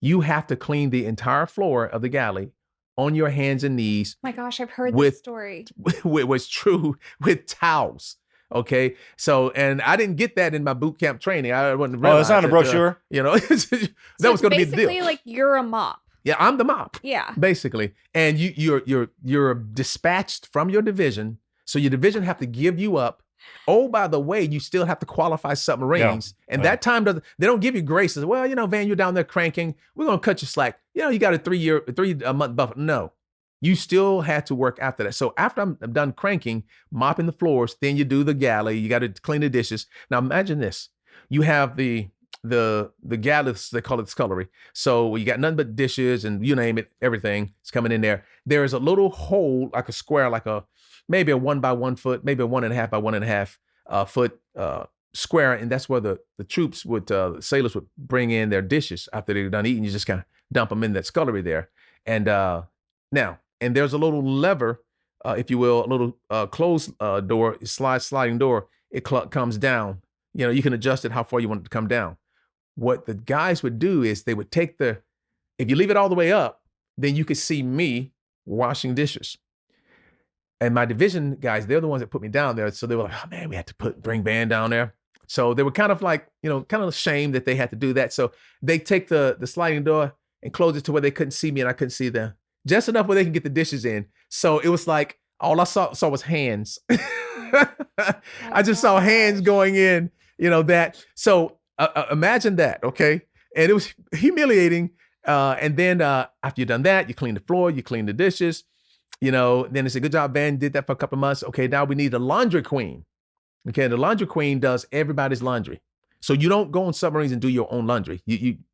Speaker 4: You have to clean the entire floor of the galley on your hands and knees.
Speaker 2: My gosh, I've heard
Speaker 4: With-
Speaker 2: this story.
Speaker 4: It was true, with towels. Okay. So, and I didn't get that in my boot camp training. I wasn't.
Speaker 3: Oh, it's not a
Speaker 4: realize
Speaker 3: brochure.
Speaker 4: that
Speaker 2: So
Speaker 4: was going to be the
Speaker 2: basically
Speaker 4: deal.
Speaker 2: like you're a mop.
Speaker 4: Yeah, I'm the mop.
Speaker 2: Yeah.
Speaker 4: Basically. And you're dispatched from your division. So your division have to give you up. Oh, by the way, you still have to qualify submarines.
Speaker 3: Yeah.
Speaker 4: And that time they don't give you grace. Well, Van, you're down there cranking. We're going to cut you slack. You got a 3-month buffer. No, you still had to work after that. So after I'm done cranking, mopping the floors, then you do the galley. You got to clean the dishes. Now imagine this. You have the galley, they call it the scullery. So you got nothing but dishes and you name it, everything is coming in there. There is a little hole, like a square, like maybe a 1 by 1 foot, maybe a 1.5 by 1.5 foot square. And that's where the troops sailors would bring in their dishes after they're done eating. You just kind of dump them in that scullery there. And and there's a little lever, if you will, a little closed door, sliding door. It comes down. You can adjust it how far you want it to come down. What the guys would do is they would take if you leave it all the way up, then you could see me washing dishes. And my division guys, they're the ones that put me down there. So they were like, oh man, we had to bring Vann down there. So they were kind of like, kind of ashamed that they had to do that. So they take the sliding door and close it to where they couldn't see me and I couldn't see them. Just enough where they can get the dishes in. So it was like, all I saw was hands. I just saw hands going in, that. So imagine that, okay? And it was humiliating. And then after you've done that, you clean the floor, you clean the dishes, then they said, good job, Vann, did that for a couple of months. Okay, now we need a laundry queen. Okay, the laundry queen does everybody's laundry. So you don't go on submarines and do your own laundry.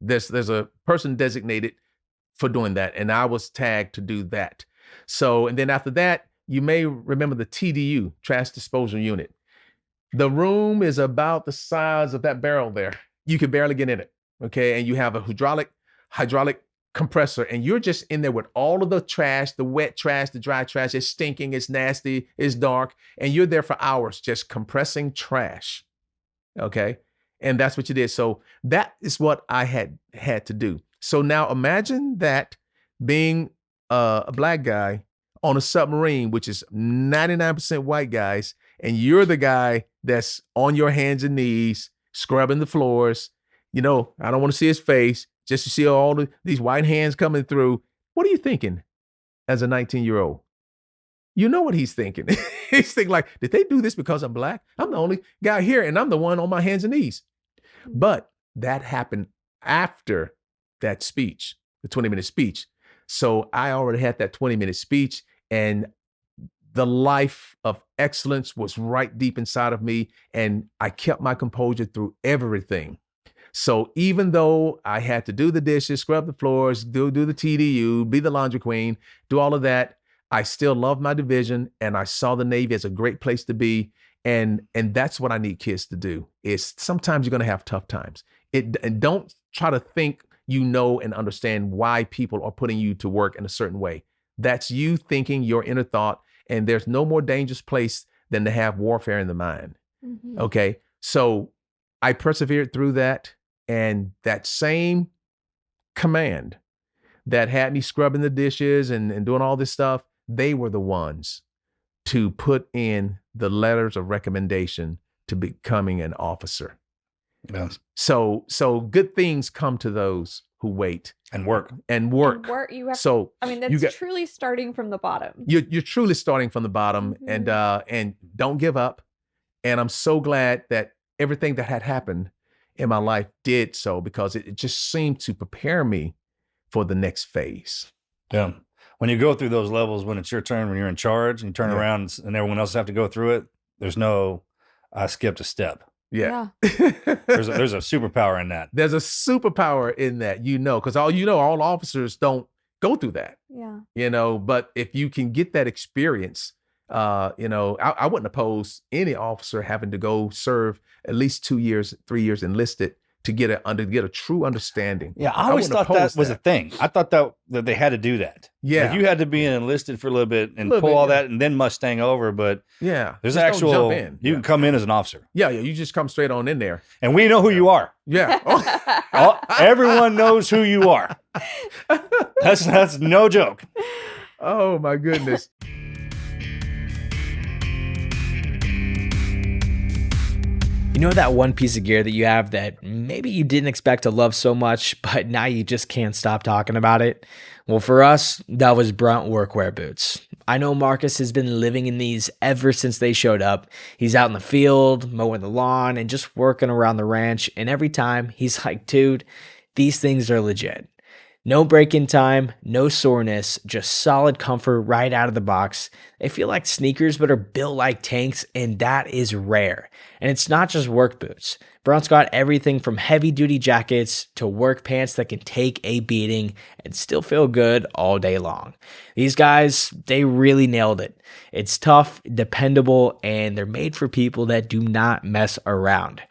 Speaker 4: There's a person designated for doing that, and I was tagged to do that. So, and then after that, you may remember the TDU, trash disposal unit. The room is about the size of that barrel there. You can barely get in it, okay? And you have a hydraulic compressor, and you're just in there with all of the trash, the wet trash, the dry trash. It's stinking, it's nasty, it's dark, and you're there for hours just compressing trash, okay? And that's what you did. So that is what I had to do. So now imagine that being a black guy on a submarine, which is 99% white guys, and you're the guy that's on your hands and knees, scrubbing the floors. I don't want to see his face, just to see all these white hands coming through. What are you thinking as a 19-year-old? You know what he's thinking. He's thinking like, did they do this because I'm black? I'm the only guy here, and I'm the one on my hands and knees. But that happened after that speech, the 20-minute speech. So I already had that 20-minute speech, and the life of excellence was right deep inside of me, and I kept my composure through everything. So even though I had to do the dishes, scrub the floors, do the TDU, be the laundry queen, do all of that, I still loved my division, and I saw the Navy as a great place to be. And that's what I need kids to do, is sometimes you're going to have tough times. And don't try to think and understand why people are putting you to work in a certain way. That's you thinking your inner thought, and there's no more dangerous place than to have warfare in the mind. Mm-hmm. Okay, so I persevered through that, and that same command that had me scrubbing the dishes and doing all this stuff, they were the ones to put in the letters of recommendation to becoming an officer.
Speaker 3: Yes.
Speaker 4: So good things come to those who wait
Speaker 3: and work.
Speaker 2: You have,
Speaker 4: so
Speaker 2: that's truly starting from the bottom.
Speaker 4: You're truly starting from the bottom, mm-hmm. and don't give up. And I'm so glad that everything that had happened in my life did so, because it just seemed to prepare me for the next phase.
Speaker 3: Yeah. When you go through those levels, when it's your turn, when you're in charge and you turn around and everyone else have to go through it, there's no, I skipped a step.
Speaker 4: Yeah.
Speaker 3: There's a superpower in that.
Speaker 4: There's a superpower in that, because all officers don't go through that,
Speaker 2: Yeah.
Speaker 4: but if you can get that experience, I wouldn't oppose any officer having to go serve at least 2 years, 3 years enlisted to get a true understanding.
Speaker 3: Yeah, I always
Speaker 4: wouldn't
Speaker 3: thought that
Speaker 4: oppose
Speaker 3: was a thing. I thought that they had to do that.
Speaker 4: Yeah.
Speaker 3: Like you had to be enlisted for a little bit and
Speaker 4: Little
Speaker 3: pull
Speaker 4: bit,
Speaker 3: all
Speaker 4: yeah.
Speaker 3: that and then Mustang over. But
Speaker 4: Yeah.
Speaker 3: there's
Speaker 4: Just don't jump
Speaker 3: actual,
Speaker 4: in.
Speaker 3: you can come in as an officer.
Speaker 4: Yeah, you just come straight on in there.
Speaker 3: And we know who you are.
Speaker 4: Yeah.
Speaker 3: Everyone knows who you are. That's no joke.
Speaker 4: Oh my goodness.
Speaker 1: You know that one piece of gear that you have that maybe you didn't expect to love so much, but now you just can't stop talking about it? Well, for us, that was Brunt workwear boots. I know Marcus has been living in these ever since they showed up. He's out in the field, mowing the lawn, and just working around the ranch. And every time he's like, dude, these things are legit. No break-in time, no soreness, just solid comfort right out of the box. They feel like sneakers but are built like tanks, and that is rare. And it's not just work boots. Brunt's got everything from heavy-duty jackets to work pants that can take a beating and still feel good all day long. These guys, they really nailed it. It's tough, dependable, and they're made for people that do not mess around.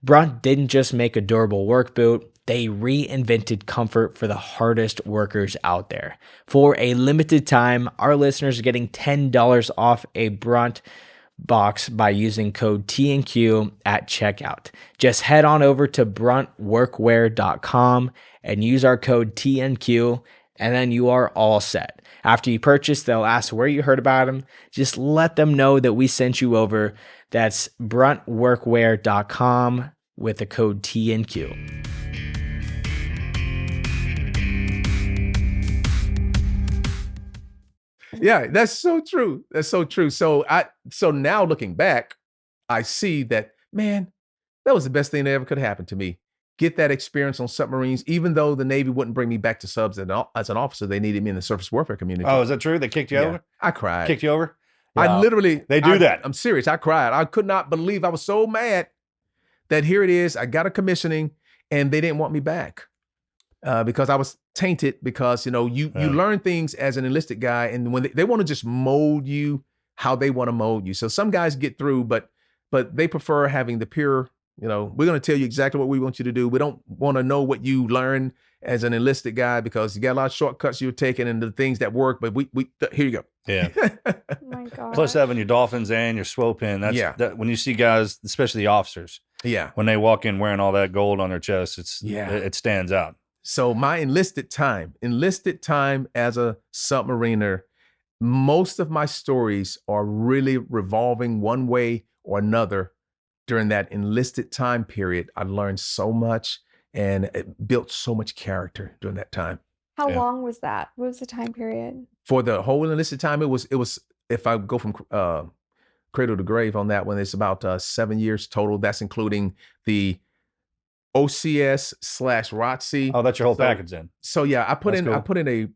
Speaker 1: Brunt didn't just make a durable work boot. They reinvented comfort for the hardest workers out there. For a limited time, our listeners are getting $10 off a Brunt box by using code TNQ at checkout. Just head on over to bruntworkwear.com and use our code TNQ, and then you are all set. After you purchase, they'll ask where you heard about them. Just let them know that we sent you over. That's bruntworkwear.com with the code TNQ.
Speaker 4: Yeah, that's so true. That's so true. So now looking back, I see that, man, that was the best thing that ever could happen to me. Get that experience on submarines, even though the Navy wouldn't bring me back to subs as an officer. They needed me in the surface warfare community.
Speaker 3: Oh, is that true? They kicked you over?
Speaker 4: I cried.
Speaker 3: Kicked you over?
Speaker 4: I literally.
Speaker 3: They do that.
Speaker 4: I'm serious. I cried. I could not believe. I was so mad that here it is. I got a commissioning and they didn't want me back because I was tainted because, you learn things as an enlisted guy, and when they want to just mold you how they want to mold you. So some guys get through, but they prefer having the pure, we're going to tell you exactly what we want you to do. We don't want to know what you learn as an enlisted guy because you got a lot of shortcuts you're taking and the things that work, but here you go.
Speaker 3: Yeah.
Speaker 2: Oh my God.
Speaker 3: Plus having your dolphins and your swope pin. That when you see guys, especially the officers, when they walk in wearing all that gold on their chest, it stands out.
Speaker 4: So my enlisted time as a submariner, most of my stories are really revolving one way or another. During that enlisted time period, I learned so much and it built so much character during that time.
Speaker 2: How long was that? What was the time period?
Speaker 4: For the whole enlisted time, it was if I go from cradle to grave on that one, it's about 7 years total. That's including the OCS/ROTC.
Speaker 3: Oh, that's your whole package then.
Speaker 4: So yeah, I couldn't put in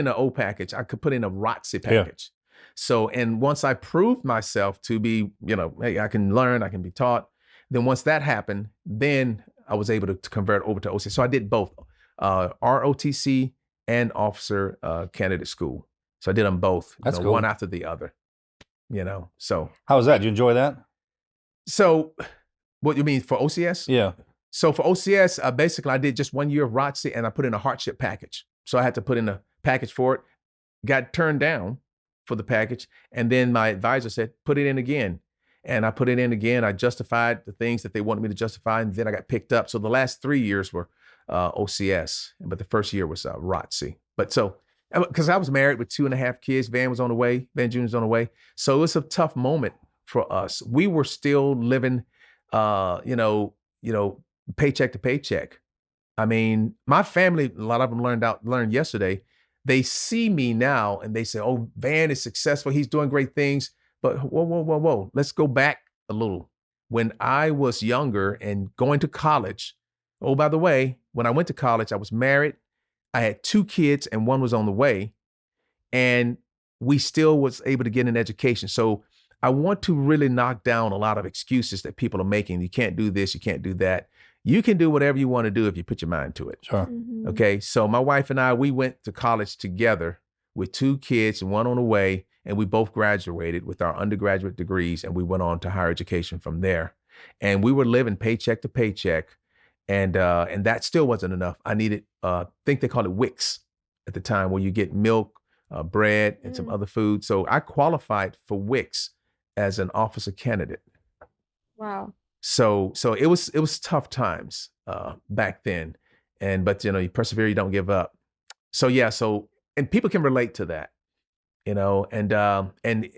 Speaker 4: an O package. I could put in a ROTC package. Yeah. So, and once I proved myself to be, hey, I can learn, I can be taught. Then once that happened, then I was able to convert over to OCS. So I did both ROTC and officer candidate school. So I did them both,
Speaker 3: That's cool.
Speaker 4: One after the other, so.
Speaker 3: How was that? Did you enjoy that?
Speaker 4: So what you mean for OCS?
Speaker 3: Yeah.
Speaker 4: So for OCS, basically I did just 1 year of ROTC and I put in a hardship package. So I had to put in a package for it, got turned down for the package. And then my advisor said, put it in again. And I put it in again. I justified the things that they wanted me to justify. And then I got picked up. So the last 3 years were OCS, but the first year was ROTC. But so, because I was married with 2.5 kids, Vann was on the way, Vann Jr. was on the way. So it was a tough moment for us. We were still living, paycheck to paycheck. I mean, my family, a lot of them learned yesterday. They see me now and they say, oh, Vann is successful. He's doing great things. But whoa. Let's go back a little. When I was younger and going to college, oh, by the way, when I went to college, I was married. I had 2 kids and one was on the way. And we still was able to get an education. So I want to really knock down a lot of excuses that people are making. You can't do this, you can't do that. You can do whatever you want to do if you put your mind to it.
Speaker 3: Sure.
Speaker 2: Mhm.
Speaker 4: Okay. So my wife and I, we went to college together with 2 kids and one on the way, and we both graduated with our undergraduate degrees, and we went on to higher education from there. And we were living paycheck to paycheck, and that still wasn't enough. I needed, I think they call it WICS at the time, where you get milk, bread, and some other food. So I qualified for WICS as an officer candidate.
Speaker 2: Wow.
Speaker 4: So it was tough times back then, but you persevere, you don't give up. So yeah, and people can relate to that,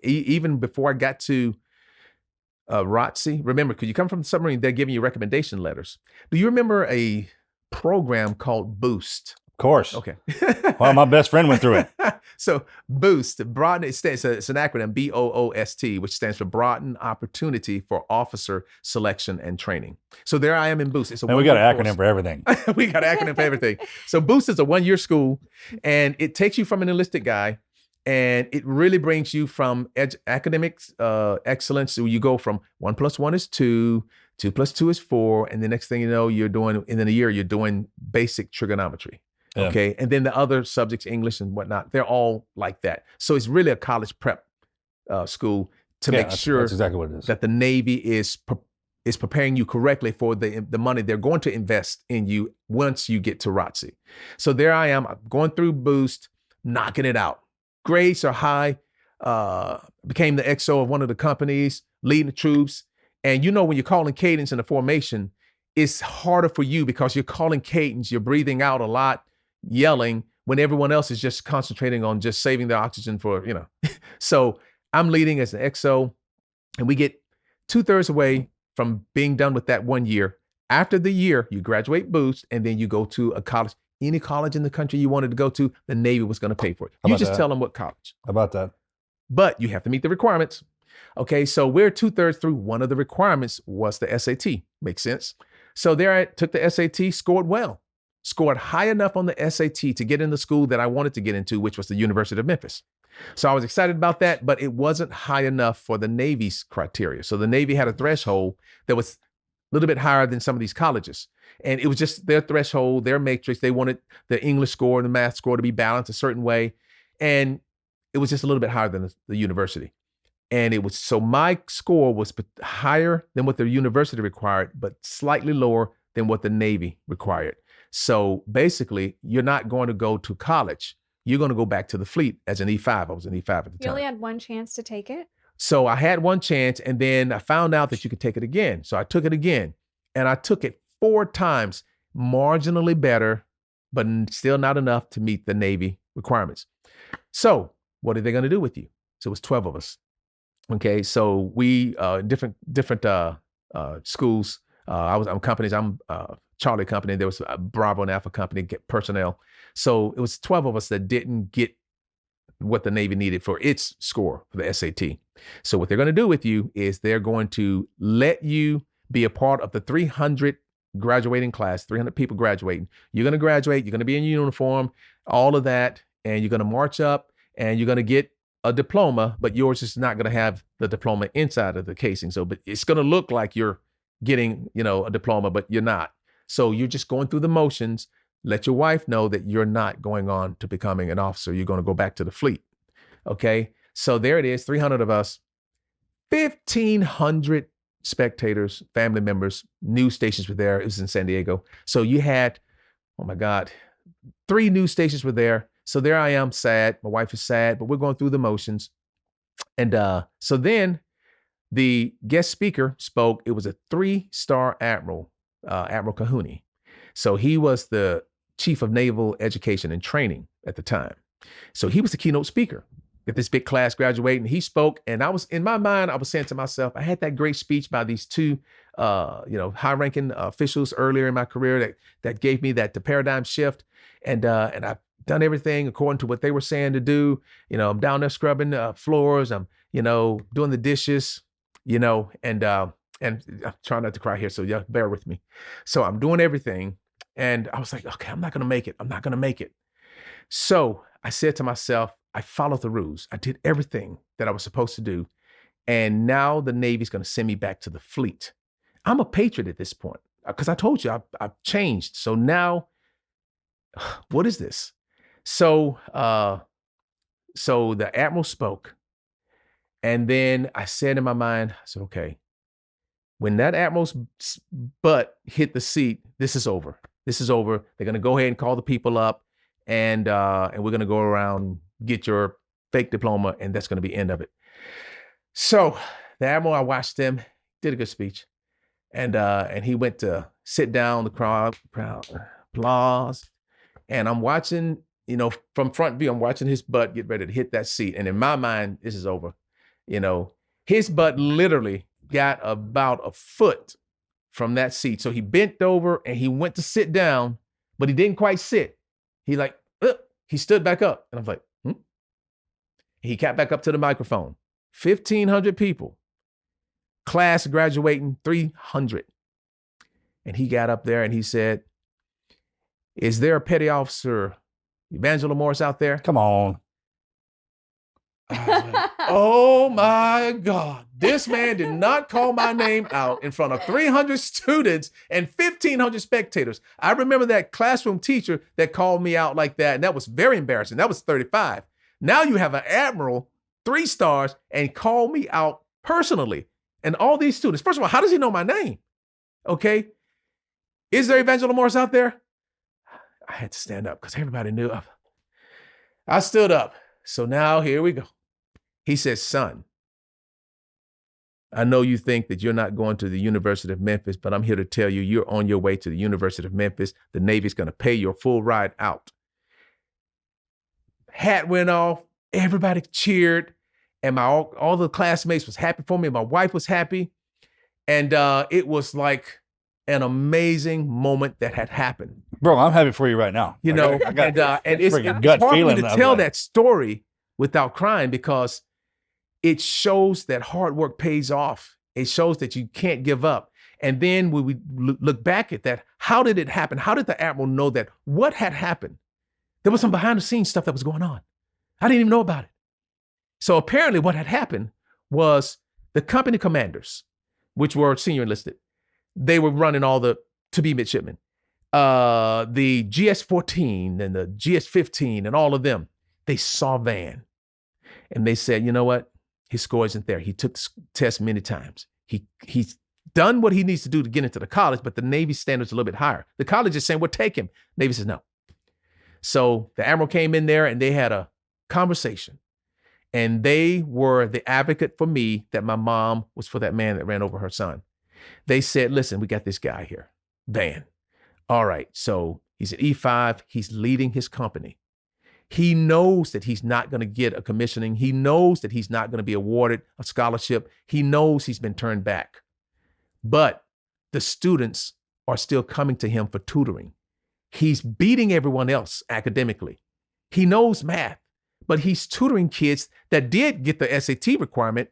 Speaker 4: even before I got to ROTC, remember, because you come from the submarine, they're giving you recommendation letters. Do you remember a program called Boost?
Speaker 3: Of course.
Speaker 4: Okay.
Speaker 3: Well, my best friend went through it.
Speaker 4: So Boost, it's an acronym, BOOST, which stands for Broaden Opportunity for Officer Selection and Training. So there I am in Boost. It's a
Speaker 3: And we got an
Speaker 4: one-year
Speaker 3: acronym
Speaker 4: course.
Speaker 3: for everything.
Speaker 4: We got an acronym for everything. So Boost is a 1-year school, and it takes you from an enlisted guy, and it really brings you from academics excellence. So you go from 1 + 1 is 2, 2 + 2 is 4, and the next thing you know, you're doing, in a year, you're doing basic trigonometry.
Speaker 3: Yeah.
Speaker 4: Okay. And then the other subjects, English and whatnot, they're all like that. So it's really a college prep school to make sure
Speaker 3: that's exactly what it is.
Speaker 4: that the Navy is preparing you correctly for the money they're going to invest in you once you get to ROTC. So there I am, I'm going through Boost, knocking it out. Grades are high, became the XO of one of the companies, leading the troops. And when you're calling cadence in a formation, it's harder for you because you're calling cadence, you're breathing out a lot, yelling, when everyone else is just concentrating on just saving their oxygen for. So I'm leading as an XO, and we get 2/3 away from being done with that 1 year. After the year, you graduate Boost, and then you go to a college. Any college in the country you wanted to go to, the Navy was going to pay for it.
Speaker 3: How
Speaker 4: You
Speaker 3: about
Speaker 4: just
Speaker 3: that?
Speaker 4: tell them what college.
Speaker 3: How about that?
Speaker 4: But you have to meet the requirements. Okay, so we're 2/3 through. One of the requirements was the SAT. Makes sense. So there I took the SAT, scored well, scored high enough on the SAT to get in the school that I wanted to get into, which was the University of Memphis. So I was excited about that, but it wasn't high enough for the Navy's criteria. So the Navy had a threshold that was a little bit higher than some of these colleges. And it was just their threshold, their matrix. They wanted the English score and the math score to be balanced a certain way. And it was just a little bit higher than the university. And so my score was higher than what the university required, but slightly lower than what the Navy required. So basically, you're not going to go to college. You're going to go back to the fleet as an E5. I was an E5 at the
Speaker 2: You
Speaker 4: time.
Speaker 2: only had one chance to take it?
Speaker 4: So I had one chance, and then I found out that you could take it again. So I took it again, and I took it 4 times, marginally better, but still not enough to meet the Navy requirements. So what are they going to do with you? So it was 12 of us. Okay, so we different schools. I'm companies. I'm Charlie company. There was a Bravo and Alpha company, get personnel. So it was 12 of us that didn't get what the Navy needed for its score for the SAT. So what they're going to do with you is they're going to let you be a part of the 300 graduating class, 300 people graduating. You're going to graduate. You're going to be in uniform, all of that, and you're going to march up, and you're going to get a diploma, but yours is not going to have the diploma inside of the casing. So, but it's going to look like you're getting, a diploma, but you're not. So you're just going through the motions. Let your wife know that you're not going on to becoming an officer. You're going to go back to the fleet. Okay. So there it is, 300 of us, 1,500 spectators, family members, news stations were there. It was in San Diego. So you had, oh my God, 3 news stations were there. So there I am, sad. My wife is sad, but we're going through the motions. And so then the guest speaker spoke. It was a 3-star admiral, Admiral Kahuni. So he was the chief of naval education and training at the time. So he was the keynote speaker at this big class graduating. He spoke, and I was, in my mind, I was saying to myself, I had that great speech by these 2, high-ranking officials earlier in my career that gave me the paradigm shift. And I've done everything according to what they were saying to do. I'm down there scrubbing floors. I'm, doing the dishes, and I'm trying not to cry here, so yeah, bear with me. So I'm doing everything, and I was like, okay, I'm not going to make it. I'm not going to make it. So I said to myself, I followed the rules. I did everything that I was supposed to do. And now the Navy's going to send me back to the fleet. I'm a patriot at this point because I told you I've changed. So now, what is this? So the admiral spoke. And then I said in my mind, I said, okay, when that admiral's butt hit the seat, this is over. This is over. They're going to go ahead and call the people up, and we're going to go around, get your fake diploma, and that's going to be the end of it. So the admiral, I watched him, did a good speech, and he went to sit down. The crowd applause, and I'm watching, from front view, I'm watching his butt get ready to hit that seat, and in my mind, this is over. His butt literally got about a foot from that seat. So he bent over and he went to sit down, but he didn't quite sit. He stood back up. And I was like, He got back up to the microphone. 1,500 people. Class graduating 300. And he got up there and he said, is there a petty officer, Evangelo Morris, out there?
Speaker 3: Come on.
Speaker 4: Oh my God. This man did not call my name out in front of 300 students and 1,500 spectators. I remember that classroom teacher that called me out like that, and that was very embarrassing. That was 35. Now you have an admiral, 3 stars, and call me out personally. And all these students, first of all, how does he know my name? Okay. Is there Evangelo Morris out there? I had to stand up because everybody knew. I stood up. So now here we go. He says, son, I know you think that you're not going to the University of Memphis, but I'm here to tell you, you're on your way to the University of Memphis. The Navy's going to pay your full ride out. Hat went off. Everybody cheered. And all the classmates was happy for me. My wife was happy. And it was like an amazing moment that had happened.
Speaker 3: Bro, I'm happy for you right now.
Speaker 4: And it's hard for me to tell that story without crying because it shows that hard work pays off. It shows that you can't give up. And then when we look back at that, how did it happen? How did the admiral know that? What had happened? There was some behind the scenes stuff that was going on. I didn't even know about it. So apparently what had happened was the company commanders, which were senior enlisted, they were running all the to-be midshipmen. The GS-14 and the GS-15 and all of them, they saw Vann. And they said, you know what? His score isn't there. He took the test many times. He's done what he needs to do to get into the college, but the Navy standards are a little bit higher. The college is saying, well, take him. Navy says no. So the admiral came in there and they had a conversation. And they were the advocate for me that my mom was for that man that ran over her son. They said, listen, we got this guy here, Vann. All right, so he's at E5. He's leading his company. He knows that he's not going to get a commissioning. He knows that he's not going to be awarded a scholarship. He knows he's been turned back. But the students are still coming to him for tutoring. He's beating everyone else academically. He knows math, but he's tutoring kids that did get the SAT requirement,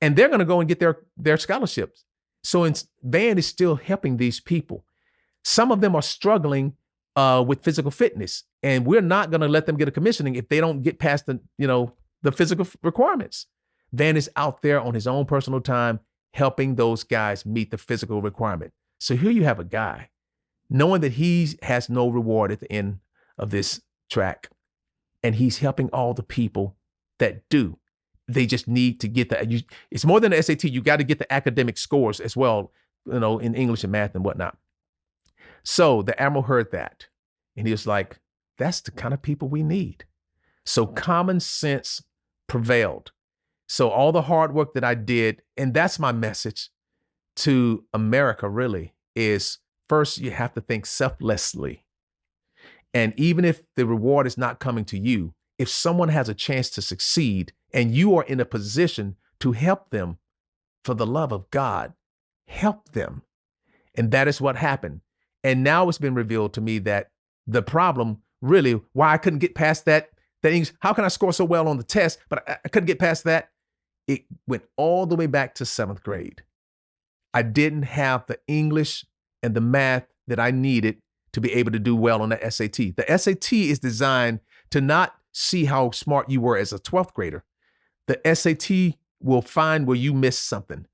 Speaker 4: and they're going to go and get their scholarships. So Vann is still helping these people. Some of them are struggling with physical fitness, and we're not going to let them get a commissioning if they don't get past the physical requirements. Vann is out there on his own personal time helping those guys meet the physical requirement. So here you have a guy knowing that he has no reward at the end of this track, and he's helping all the people that do. They just need to get it's more than the SAT. You got to get the academic scores as well, in English and math and whatnot. So the admiral heard that, and he was like, that's the kind of people we need. So common sense prevailed. So all the hard work that I did, and that's my message to America really, is first you have to think selflessly. And even if the reward is not coming to you, if someone has a chance to succeed and you are in a position to help them for the love of God, help them. And that is what happened. And now it's been revealed to me that the problem really, why I couldn't get past that English, how can I score so well on the test, but I couldn't get past that? It went all the way back to 7th grade. I didn't have the English and the math that I needed to be able to do well on the SAT. The SAT is designed to not see how smart you were as a 12th grader. The SAT will find where you missed something,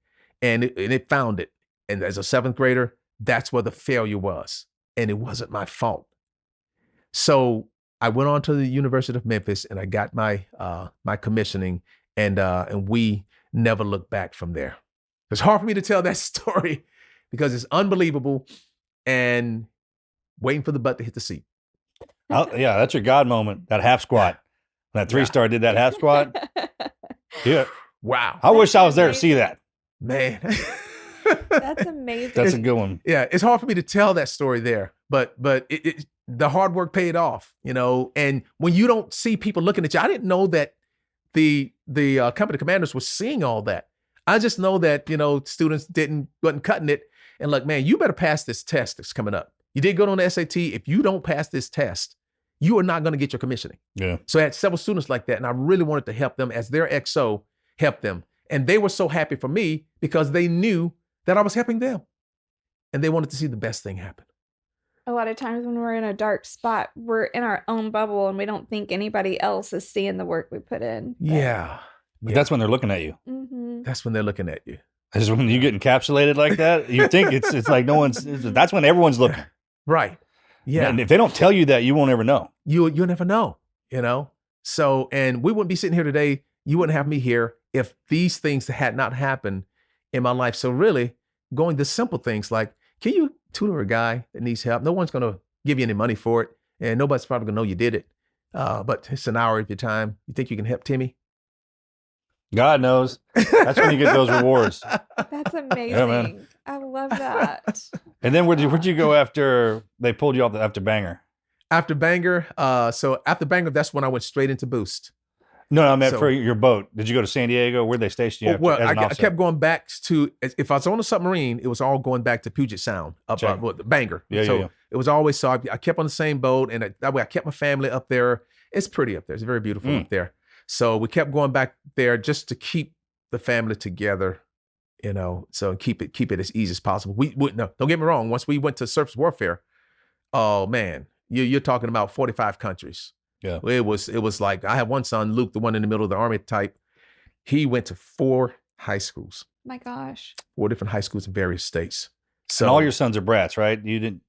Speaker 4: and it found it. And as a 7th grader, that's where the failure was, and it wasn't my fault. So I went on to the University of Memphis, and I got my my commissioning, and we never looked back from there. It's hard for me to tell that story because it's unbelievable, and waiting for the butt to hit the seat.
Speaker 3: Yeah, that's your God moment. That half squat. When that 3-star did that half squat. Yeah.
Speaker 4: Wow.
Speaker 3: I wish I was there to see that.
Speaker 4: Man.
Speaker 2: That's amazing.
Speaker 3: That's a good one.
Speaker 4: Yeah, it's hard for me to tell that story there, but the hard work paid off, you know. And when you don't see people looking at you, I didn't know that the company commanders were seeing all that. I just know that, you know, students wasn't cutting it, and like, man, you better pass this test that's coming up. You did good on the SAT. If you don't pass this test, you are not going to get your commissioning.
Speaker 3: Yeah.
Speaker 4: So I had several students like that, and I really wanted to help them as their XO, help them. And they were so happy for me because they knew that I was helping them, and they wanted to see the best thing happen.
Speaker 2: A lot of times when we're in a dark spot, we're in our own bubble and we don't think anybody else is seeing the work we put in.
Speaker 4: Yeah.
Speaker 3: But that's when they're looking at you.
Speaker 2: Mm-hmm.
Speaker 4: That's when they're looking at you.
Speaker 3: Is when you get encapsulated like that, you think it's like no one's. That's when everyone's looking.
Speaker 4: Right. Yeah.
Speaker 3: And if they don't tell you that, you won't ever know.
Speaker 4: You'll never know, you know? So, and we wouldn't be sitting here today. You wouldn't have me here if these things had not happened in my life. So really going to simple things like, can you tutor a guy that needs help? No one's going to give you any money for it. And nobody's probably going to know you did it. But it's an hour of your time. You think you can help Timmy?
Speaker 3: God knows. That's when you get those rewards.
Speaker 2: That's amazing.
Speaker 3: Yeah, man.
Speaker 2: I love that.
Speaker 3: And then where'd you go after they pulled you off after Banger?
Speaker 4: After Banger, so after Banger, that's when I went straight into Boost.
Speaker 3: No, I meant for your boat. Did you go to San Diego? Where'd they station you?
Speaker 4: Well, I kept going back to, if I was on a submarine, it was all going back to Puget Sound, up Banger.
Speaker 3: Yeah.
Speaker 4: It was always, so I kept on the same boat, and that way I kept my family up there. It's pretty up there. It's very beautiful up there. So we kept going back there just to keep the family together, you know, so keep it as easy as possible. No, don't get me wrong. Once we went to surface warfare, oh man, you're talking about 45 countries.
Speaker 3: Yeah.
Speaker 4: It was like, I have one son, Luke, the one in the middle of the Army type. He went to 4 high schools.
Speaker 2: My gosh.
Speaker 4: 4 different high schools in various states. So
Speaker 3: and all your sons are brats, right? You didn't.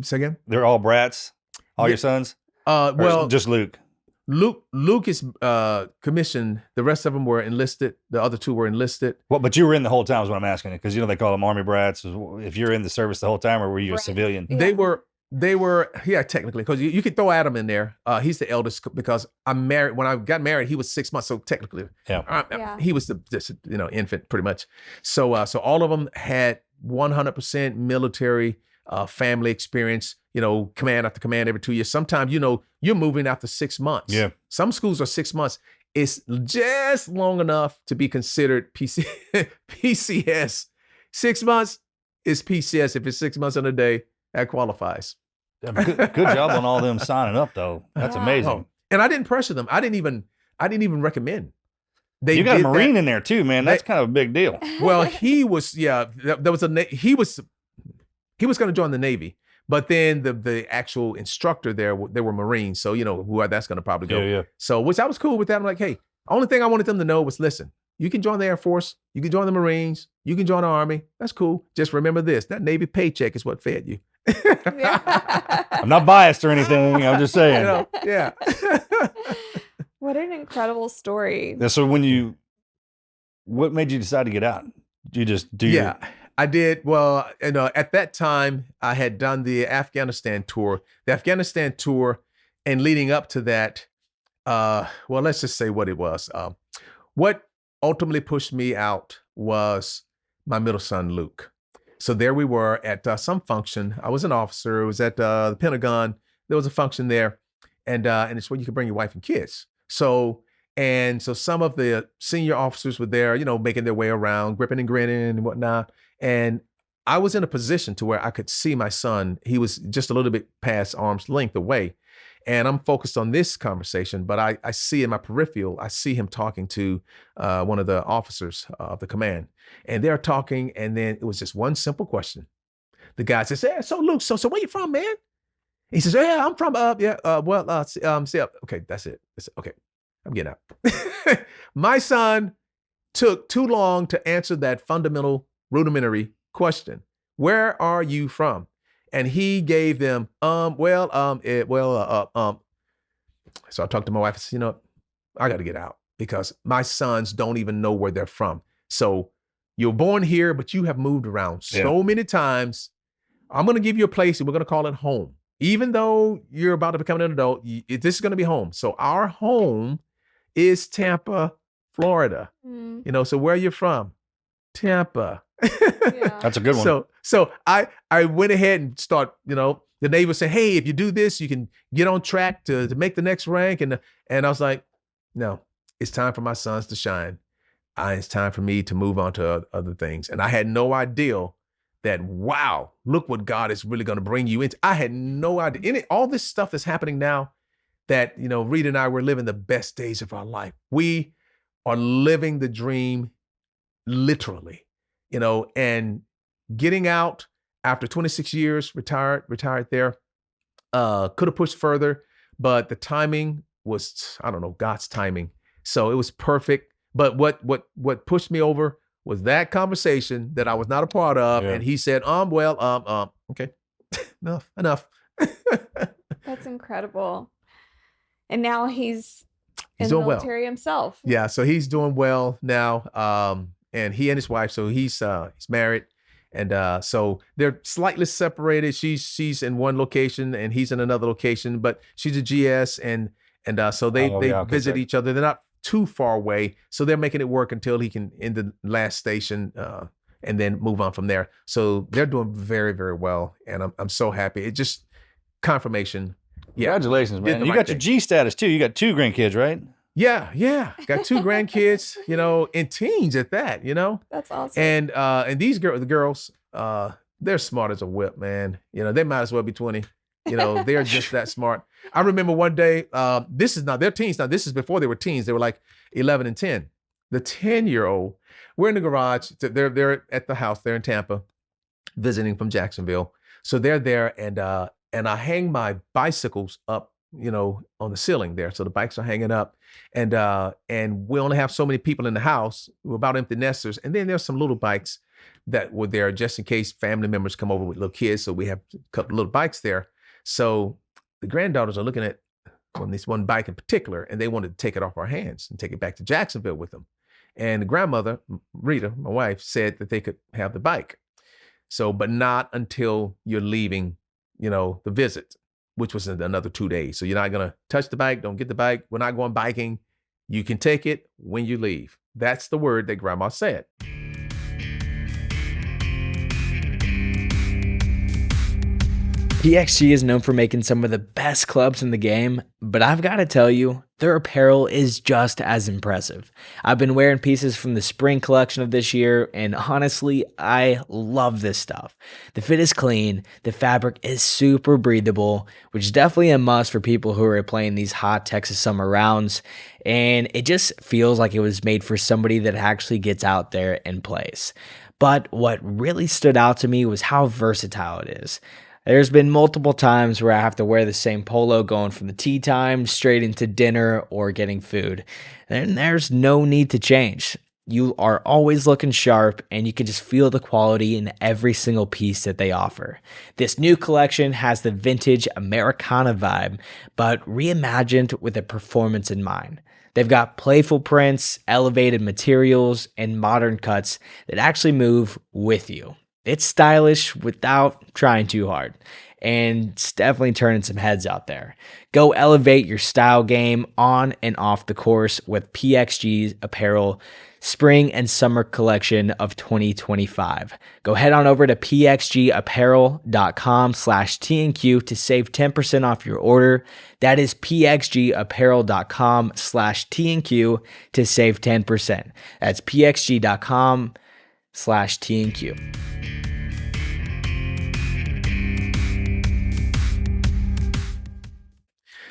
Speaker 4: Say again?
Speaker 3: They're all brats. All your sons.
Speaker 4: Well,
Speaker 3: just Luke.
Speaker 4: Luke is commissioned. The rest of them were enlisted. The other 2 were enlisted.
Speaker 3: Well, but you were in the whole time is what I'm asking, because they call them Army brats. If you're in the service the whole time, or were you a civilian?
Speaker 2: Yeah.
Speaker 4: They were technically, because you could throw Adam in there. He's the eldest because I'm married. When I got married, he was 6 months, so technically, he was just infant pretty much. So all of them had 100% military family experience. Command after command every 2 years. Sometimes you're moving after 6 months.
Speaker 3: Yeah.
Speaker 4: Some schools are 6 months. It's just long enough to be considered PCS. 6 months is PCS. If it's 6 months on a day, that qualifies.
Speaker 3: Yeah, good job on all them signing up, though. That's amazing.
Speaker 4: Oh, and I didn't pressure them. I didn't even recommend.
Speaker 3: You got a Marine in there too, man. That's kind of a big deal.
Speaker 4: Well, he was. Yeah, there was he was going to join the Navy, but then the actual instructor there were Marines, so that's going to probably go.
Speaker 3: Yeah.
Speaker 4: So which I was cool with that. I'm like, hey, only thing I wanted them to know was, listen, you can join the Air Force, you can join the Marines, you can join the Army. That's cool. Just remember this: that Navy paycheck is what fed you.
Speaker 3: I'm not biased or anything. I'm just saying.
Speaker 4: Yeah.
Speaker 2: What an incredible story.
Speaker 3: So what made you decide to get out? You just do?
Speaker 4: Yeah, I did. Well, at that time I had done the Afghanistan tour. The Afghanistan tour, and leading up to that, well, let's just say what it was. What ultimately pushed me out was my middle son, Luke. So there we were at some function. I was an officer. It was at the Pentagon. There was a function there, and it's where you could bring your wife and kids. So some of the senior officers were there, making their way around, gripping and grinning and whatnot. And I was in a position to where I could see my son. He was just a little bit past arm's length away. And I'm focused on this conversation, but I see in my peripheral, I see him talking to one of the officers of the command. And they're talking, and then it was just one simple question. The guy says, "Yeah, so Luke, so where you from, man?" He says, "Yeah, I'm from okay, that's it. Okay, I'm getting out." My son took too long to answer that fundamental, rudimentary question. Where are you from? And he gave them, So I talked to my wife and said, I got to get out because my sons don't even know where they're from. So you're born here, but you have moved around so many times. I'm going to give you a place and we're going to call it home. Even though you're about to become an adult, this is going to be home. So our home is Tampa, Florida. So where are you from? Tampa.
Speaker 2: Yeah.
Speaker 3: That's a good one.
Speaker 4: So I went ahead and the neighbor said, hey, if you do this, you can get on track to make the next rank. And I was like, no, it's time for my sons to shine. It's time for me to move on to other things. And I had no idea that, wow, look what God is really going to bring you into. I had no idea. All this stuff that's happening now that, Rita and I, we're living the best days of our life. We are living the dream literally, and getting out after 26 years, retired there, could have pushed further, but the timing was, I don't know, God's timing. So it was perfect. But what pushed me over was that conversation that I was not a part of.
Speaker 3: Yeah.
Speaker 4: And he said, okay, enough.
Speaker 2: That's incredible. And now he's in the
Speaker 4: doing well.
Speaker 2: military himself.
Speaker 4: Yeah, so he's doing well now. And he and his wife, so he's married. And so they're slightly separated. She's in one location and he's in another location, but she's a GS and so they visit each other. They're not too far away. So they're making it work until he can end the last station and then move on from there. So they're doing very, very well. And I'm so happy. It just confirmation. Yeah.
Speaker 3: Congratulations, man.
Speaker 4: Did the
Speaker 3: You
Speaker 4: right
Speaker 3: got your
Speaker 4: thing.
Speaker 3: G status too. You got 2 grandkids, right?
Speaker 4: Yeah. Got 2 grandkids, and teens at that,
Speaker 2: That's awesome.
Speaker 4: And these the girls, they're smart as a whip, man. They might as well be 20. They're just that smart. I remember one day, this is not, they're teens now. This is before they were teens. They were like 11 and 10. The 10-year-old, we're in the garage. They're at the house. They're in Tampa, visiting from Jacksonville. So they're there, and I hang my bicycles up, on the ceiling there. So the bikes are hanging up, and we only have so many people in the house. We're about empty nesters, and then there's some little bikes that were there just in case family members come over with little kids. So we have a couple little bikes there. So the granddaughters are looking at this one bike in particular, and they wanted to take it off our hands and take it back to Jacksonville with them. And the grandmother, Rita, my wife, said that they could have the bike. So, but not until you're leaving, the visit, which was in another 2 days. So you're not going to touch the bike. Don't get the bike. We're not going biking. You can take it when you leave. That's the word that grandma said.
Speaker 1: PXG is known for making some of the best clubs in the game, but I've got to tell you, their apparel is just as impressive. I've been wearing pieces from the spring collection of this year, and honestly, I love this stuff. The fit is clean, the fabric is super breathable, which is definitely a must for people who are playing these hot Texas summer rounds, and it just feels like it was made for somebody that actually gets out there and plays. But what really stood out to me was how versatile it is. There's been multiple times where I have to wear the same polo going from the tea time straight into dinner or getting food. And there's no need to change. You are always looking sharp and you can just feel the quality in every single piece that they offer. This new collection has the vintage Americana vibe, but reimagined with a performance in mind. They've got playful prints, elevated materials, and modern cuts that actually move with you. It's stylish without trying too hard, and it's definitely turning some heads out there. Go elevate your style game on and off the course with PXG's apparel spring and summer collection of 2025. Go head on over to pxgapparel.com/TNQ to save 10% off your order. That is pxgapparel.com/TNQ to save 10%. That's pxg.com/TNQ.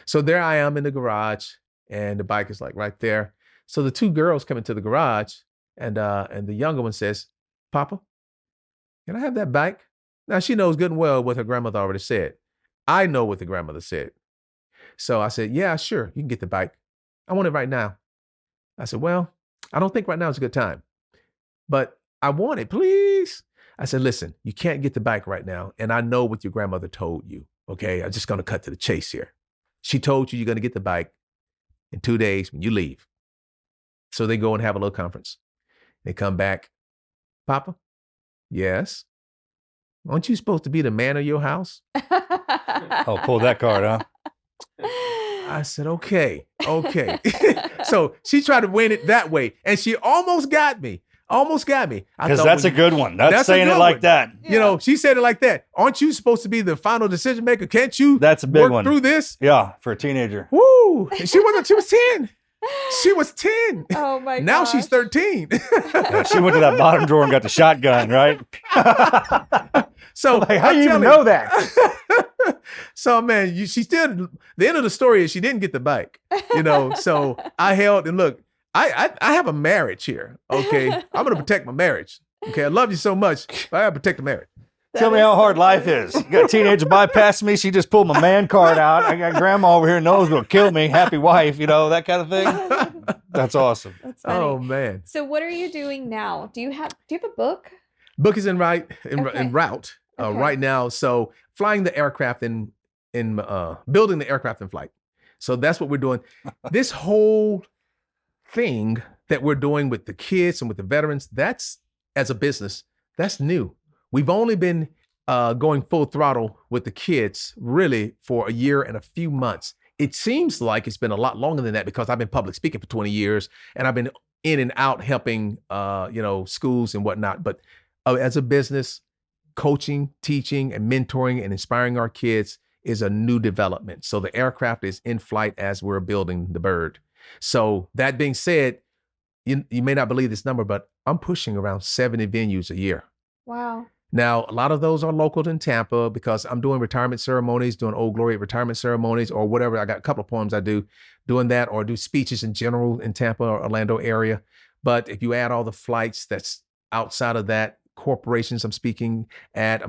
Speaker 4: So there I am in the garage, and the bike is like right there. So the 2 girls come into the garage, and the younger one says, "Papa, can I have that bike?" Now she knows good and well what her grandmother already said. I know what the grandmother said. So I said, "Yeah, sure, you can get the bike. I want it right now." I said, "Well, I don't think right now is a good time, but I want it, please. I said, listen, you can't get the bike right now. And I know what your grandmother told you. Okay. I'm just going to cut to the chase here. She told you you're going to get the bike in 2 days when you leave. So they go and have a little conference. They come back. Papa? Yes. Aren't you supposed to be the man of your house?
Speaker 3: Oh, pull that card, huh?
Speaker 4: I said, okay. So she tried to win it that way. And she almost got me.
Speaker 3: Because that's a good one. That's saying it like that.
Speaker 4: You know, she said it like that. Aren't you supposed to be the final decision maker? Can't you
Speaker 3: That's a big
Speaker 4: work
Speaker 3: one.
Speaker 4: through this?
Speaker 3: Yeah, for a teenager.
Speaker 4: Woo. And she was 10. She was 10.
Speaker 2: Oh my god.
Speaker 4: Now she's 13.
Speaker 3: Yeah, she went to that bottom drawer and got the shotgun, right?
Speaker 4: So
Speaker 3: Like, how
Speaker 4: I'm
Speaker 3: do you even
Speaker 4: telling
Speaker 3: know that?
Speaker 4: So man, she still, the end of the story is she didn't get the bike, you know. So I held, and look, I have a marriage here. Okay. I'm gonna protect my marriage. Okay. I love you so much, but I gotta protect the marriage.
Speaker 3: Tell me how hard life is. You got a teenager bypass me. She just pulled my man card out. I got grandma over here knows will kill me. Happy wife, you know, that kind of thing. That's awesome.
Speaker 2: That's funny.
Speaker 4: Oh man.
Speaker 2: So what are you doing now? Do you have a book?
Speaker 4: Book is en route
Speaker 2: Okay. Okay.
Speaker 4: right now. So flying the aircraft in building the aircraft in flight. So that's what we're doing. This whole thing that we're doing with the kids and with the veterans, that's, as a business, that's new. We've only been going full throttle with the kids really for a year and a few months. It seems like it's been a lot longer than that because I've been public speaking for 20 years and I've been in and out helping, schools and whatnot. But as a business, coaching, teaching, and mentoring and inspiring our kids is a new development. So the aircraft is in flight as we're building the bird. So that being said, you may not believe this number, but I'm pushing around 70 venues a year.
Speaker 2: Wow.
Speaker 4: Now, a lot of those are local in Tampa because I'm doing retirement ceremonies, doing Old Glory retirement ceremonies or whatever. I got a couple of poems I do doing that, or do speeches in general in Tampa or Orlando area. But if you add all the flights that's outside of that, corporations I'm speaking at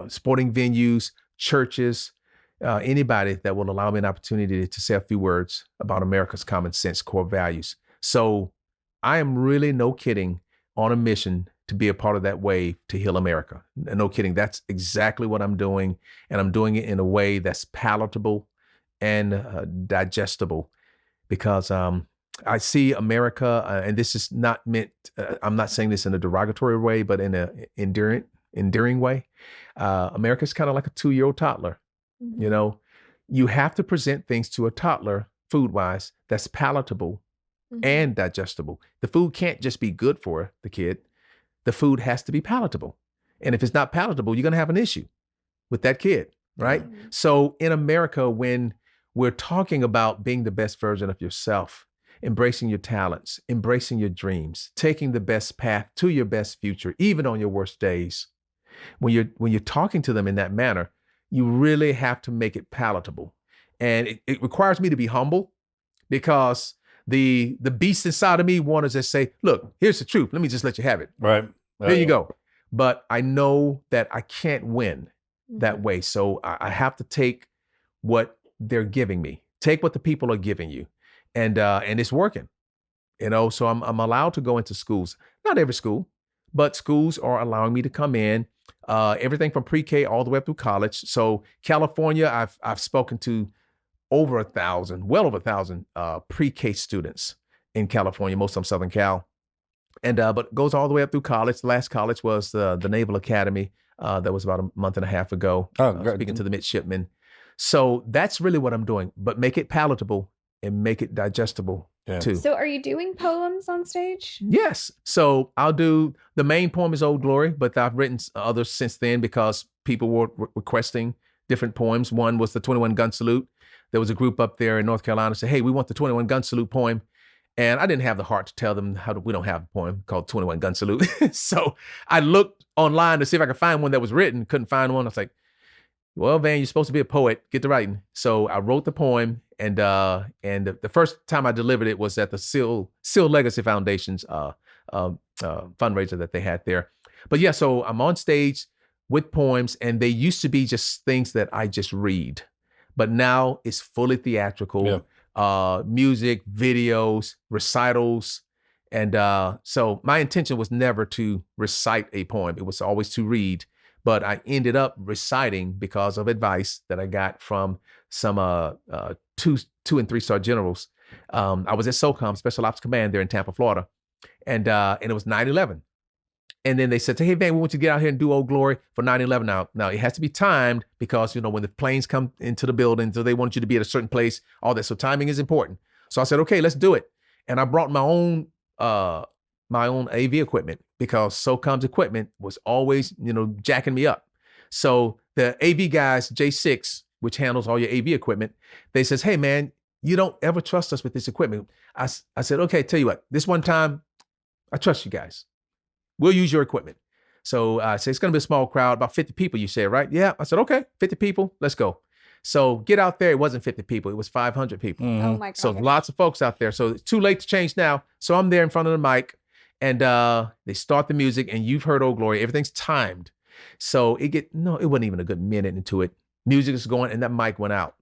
Speaker 4: sporting venues, churches, anybody that will allow me an opportunity to say a few words about America's common sense core values. So I am really, no kidding, on a mission to be a part of that wave to heal America. No kidding. That's exactly what I'm doing. And I'm doing it in a way that's palatable and digestible because I see America, and this is not meant, I'm not saying this in a derogatory way, but in an endearing way. America's kind of like a 2-year-old toddler.
Speaker 2: Mm-hmm.
Speaker 4: You know, you have to present things to a toddler food-wise that's palatable
Speaker 2: Mm-hmm.
Speaker 4: and digestible. The food can't just be good for the kid. The food has to be palatable. And if it's not palatable, you're going to have an issue with that kid, right?
Speaker 2: Mm-hmm.
Speaker 4: So in America, when we're talking about being the best version of yourself, embracing your talents, embracing your dreams, taking the best path to your best future, even on your worst days, when you're talking to them in that manner, you really have to make it palatable. And it requires me to be humble because the beast inside of me wants to just say, look, here's the truth. Let me just let you have it.
Speaker 3: Right.
Speaker 4: There you go. But I know that I can't win that way. So I have to take what they're giving me, take what the people are giving you. And it's working, so I'm allowed to go into schools, not every school, but schools are allowing me to come in, everything from pre-K all the way up through college. So California, I've spoken to well over 1,000 pre-K students in California, most of them Southern Cal. And but it goes all the way up through college. The last college was the Naval Academy. That was about a month and a half ago. Speaking to the midshipmen. So that's really what I'm doing, but make it palatable and make it digestible too.
Speaker 2: So are you doing poems on stage?
Speaker 4: Yes. So I'll do, the main poem is Old Glory, but I've written others since then because people were requesting different poems. One was the 21 Gun Salute. There was a group up there in North Carolina said, hey, we want the 21 Gun Salute poem. And I didn't have the heart to tell them we don't have a poem called 21 Gun Salute. So I looked online to see if I could find one that was written. Couldn't find one. I was like, well, Vann, you're supposed to be a poet. Get to writing. So I wrote the poem, and the first time I delivered it was at the Seal Legacy Foundation's fundraiser that they had there. But yeah, so I'm on stage with poems, and they used to be just things that I just read, but now it's fully theatrical.
Speaker 3: Yeah.
Speaker 4: music, videos, recitals. And so my intention was never to recite a poem. It was always to read. But I ended up reciting because of advice that I got from some 2 and 3-star generals. I was at SOCOM, Special Ops Command there in Tampa, Florida. And it was 9/11. And then they said, hey, Vann, we want you to get out here and do Old Glory for 9/11 now. Now, it has to be timed because, when the planes come into the building, so they want you to be at a certain place, all that. So timing is important. So I said, okay, let's do it. And I brought my own AV equipment because SOCOM's equipment was always, jacking me up. So the AV guys, J6, which handles all your AV equipment, they says, hey, man, you don't ever trust us with this equipment. I said, okay, tell you what, this one time, I trust you guys. We'll use your equipment. So I said, it's going to be a small crowd, about 50 people, you said, right? Yeah. I said, okay, 50 people, let's go. So get out there. It wasn't 50 people. It was 500 people.
Speaker 3: Mm-hmm.
Speaker 2: Oh my God.
Speaker 4: So lots of folks out there. So it's too late to change now. So I'm there in front of the mic and they start the music and you've heard Old Glory. Everything's timed. So it wasn't even a good minute into it. Music is going and that mic went out.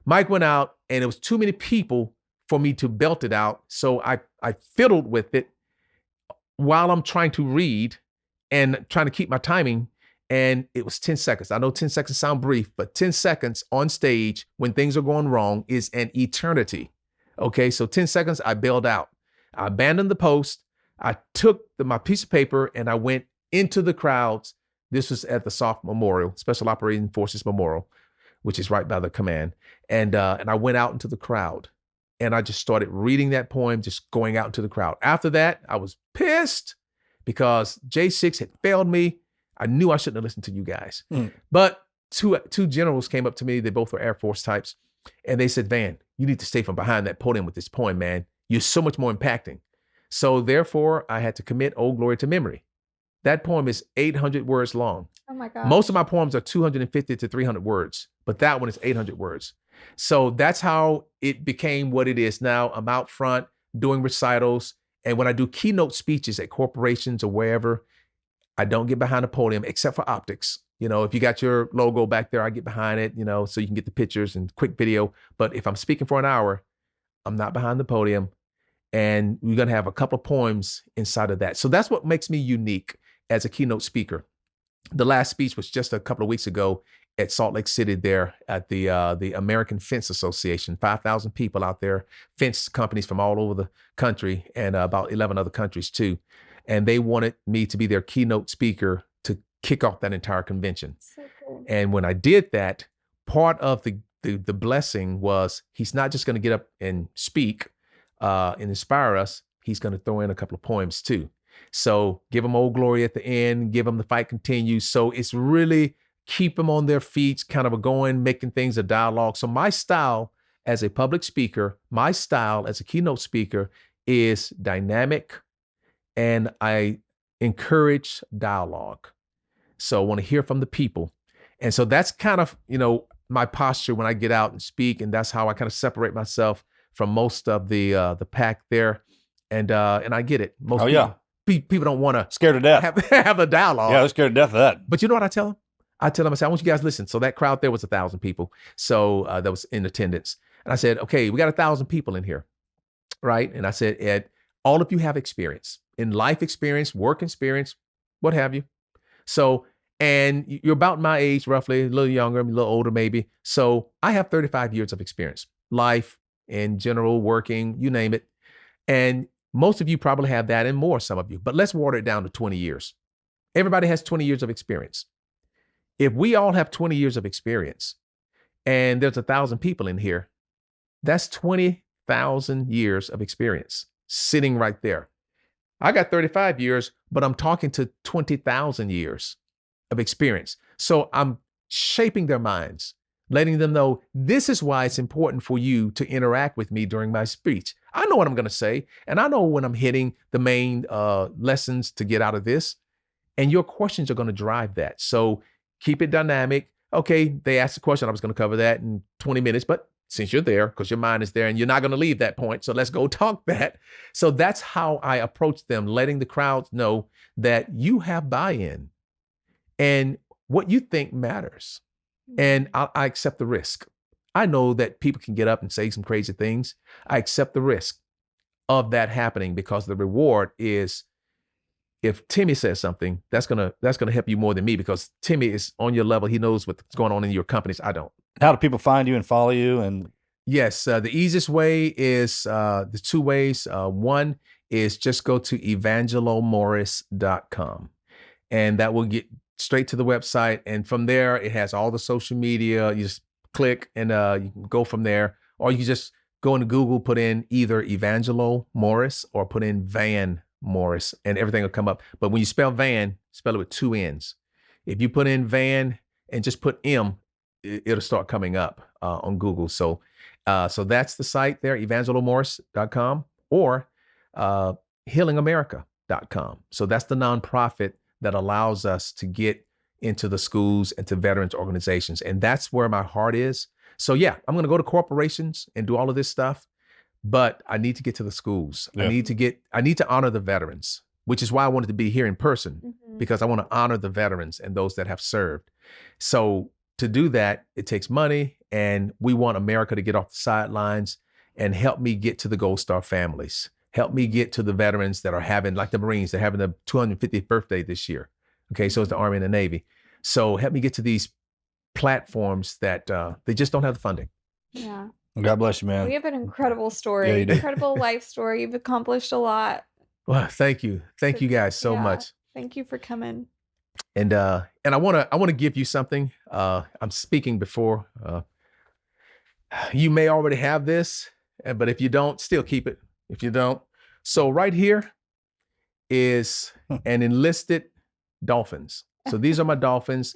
Speaker 4: Mic went out and it was too many people for me to belt it out. So I fiddled with it while I'm trying to read and trying to keep my timing. And it was 10 seconds. I know 10 seconds sound brief, but 10 seconds on stage when things are going wrong is an eternity. Okay, so 10 seconds, I bailed out. I abandoned the post. I took my piece of paper and I went into the crowds. This was at the SOF Memorial, Special Operating Forces Memorial, which is right by the command. And I went out into the crowd. And I just started reading that poem, just going out into the crowd. After that, I was pissed because J6 had failed me. I knew I shouldn't have listened to you guys. But two generals came up to me. They both were Air Force types. And they said, Vann, you need to stay from behind that podium with this poem, man. You're so much more impacting. So therefore, I had to commit Old Glory to memory. That poem is 800 words long.
Speaker 2: Oh my God.
Speaker 4: Most of my poems are 250 to 300 words, but that one is 800 words. So that's how it became what it is now. I'm out front doing recitals. And when I do keynote speeches at corporations or wherever, I don't get behind the podium except for optics. If you got your logo back there, I get behind it, so you can get the pictures and quick video. But if I'm speaking for an hour, I'm not behind the podium. And we're going to have a couple of poems inside of that. So that's what makes me unique as a keynote speaker. The last speech was just a couple of weeks ago at Salt Lake City there at the American Fence Association, 5,000 people out there, fence companies from all over the country and about 11 other countries too. And they wanted me to be their keynote speaker to kick off that entire convention.
Speaker 2: So cool.
Speaker 4: And when I did that, part of the blessing was he's not just going to get up and speak and inspire us. He's going to throw in a couple of poems too. So give them Old Glory at the end, give them The Fight Continues. So it's really keep them on their feet, kind of going, making things a dialogue. So my style as a public speaker, my style as a keynote speaker is dynamic, and I encourage dialogue. So I want to hear from the people. And so that's kind of, my posture when I get out and speak. And that's how I kind of separate myself from most of the pack there. And I get it. Most people don't want to
Speaker 3: Scared to death.
Speaker 4: have a dialogue.
Speaker 3: Yeah, they're scared to death of that.
Speaker 4: But you know what I tell them? I say, I want you guys to listen. So that crowd there was 1,000 people. So that was in attendance. And I said, okay, we got 1,000 people in here, right? And I said, Ed, all of you have experience in life experience, work experience, what have you. So, and you're about my age, roughly, a little younger, a little older maybe. So I have 35 years of experience, life in general, working, you name it. And most of you probably have that and more, some of you. But let's water it down to 20 years. Everybody has 20 years of experience. If we all have 20 years of experience and there's 1,000 people in here, that's 20,000 years of experience sitting right there. I got 35 years, but I'm talking to 20,000 years of experience. So I'm shaping their minds, letting them know this is why it's important for you to interact with me during my speech. I know what I'm going to say, and I know when I'm hitting the main lessons to get out of this, and your questions are going to drive that. So keep it dynamic. Okay, they asked the question. I was going to cover that in 20 minutes, but since you're there, because your mind is there and you're not going to leave that point, so let's go talk that. So that's how I approach them, letting the crowds know that you have buy-in and what you think matters. And I accept the risk. I know that people can get up and say some crazy things. I accept the risk of that happening because the reward is, if Timmy says something, that's gonna help you more than me, because Timmy is on your level. He knows what's going on in your companies. I don't.
Speaker 3: How do people find you and follow you? And
Speaker 4: Yes, the easiest way is the two ways. One is just go to evangelomorris.com, and that will get straight to the website. And from there, it has all the social media. You just click and you can go from there. Or you can just go into Google, put in either Evangelo Morris or put in Vann Morris, and everything will come up. But when you spell Vann, spell it with two N's. If you put in Vann and just put M, it'll start coming up on Google. So that's the site there, evangelomorris.com, or healingamerica.com. So that's the nonprofit that allows us to get into the schools and to veterans organizations. And that's where my heart is. So yeah, I'm going to go to corporations and do all of this stuff, but I need to get to the schools.
Speaker 3: Yeah.
Speaker 4: I need to honor the veterans, which is why I wanted to be here in person, because I want to honor the veterans and those that have served. So to do that, it takes money, and we want America to get off the sidelines and help me get to the Gold Star families. Help me get to the veterans that are having, like the Marines, they're having the 250th birthday this year. Okay, so it's the Army and the Navy. So help me get to these platforms that they just don't have the funding.
Speaker 2: Yeah.
Speaker 3: well, God bless you, man.
Speaker 2: We have an incredible story,
Speaker 3: Yeah, you do.
Speaker 2: incredible life story. You've accomplished a lot.
Speaker 4: Well, thank you. Thank you guys so
Speaker 2: Yeah.
Speaker 4: much.
Speaker 2: Thank you for coming.
Speaker 4: And I want to give you something. I'm speaking before. You may already have this, but if you don't, still keep it. If you don't, so right here is an enlisted dolphins. So these are my dolphins.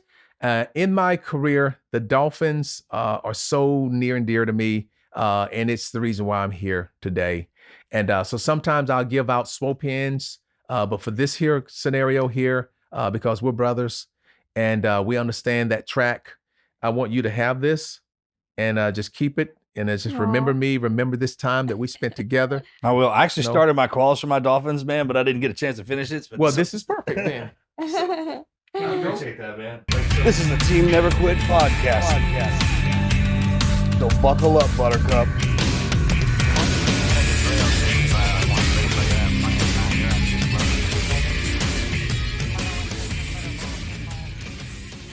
Speaker 4: In my career, the dolphins are so near and dear to me, and it's the reason why I'm here today. And so sometimes I'll give out swope pins, but for this here scenario here, because we're brothers and we understand that track, I want you to have this and just keep it. And just remember me, remember this time that we spent together.
Speaker 3: I will. I actually
Speaker 4: No.
Speaker 3: started my quals for my Dolphins, man, but I didn't get a chance to finish it. But
Speaker 4: Well, this is perfect, man.
Speaker 3: I appreciate that, man. This is the Team Never Quit podcast. So buckle up, Buttercup.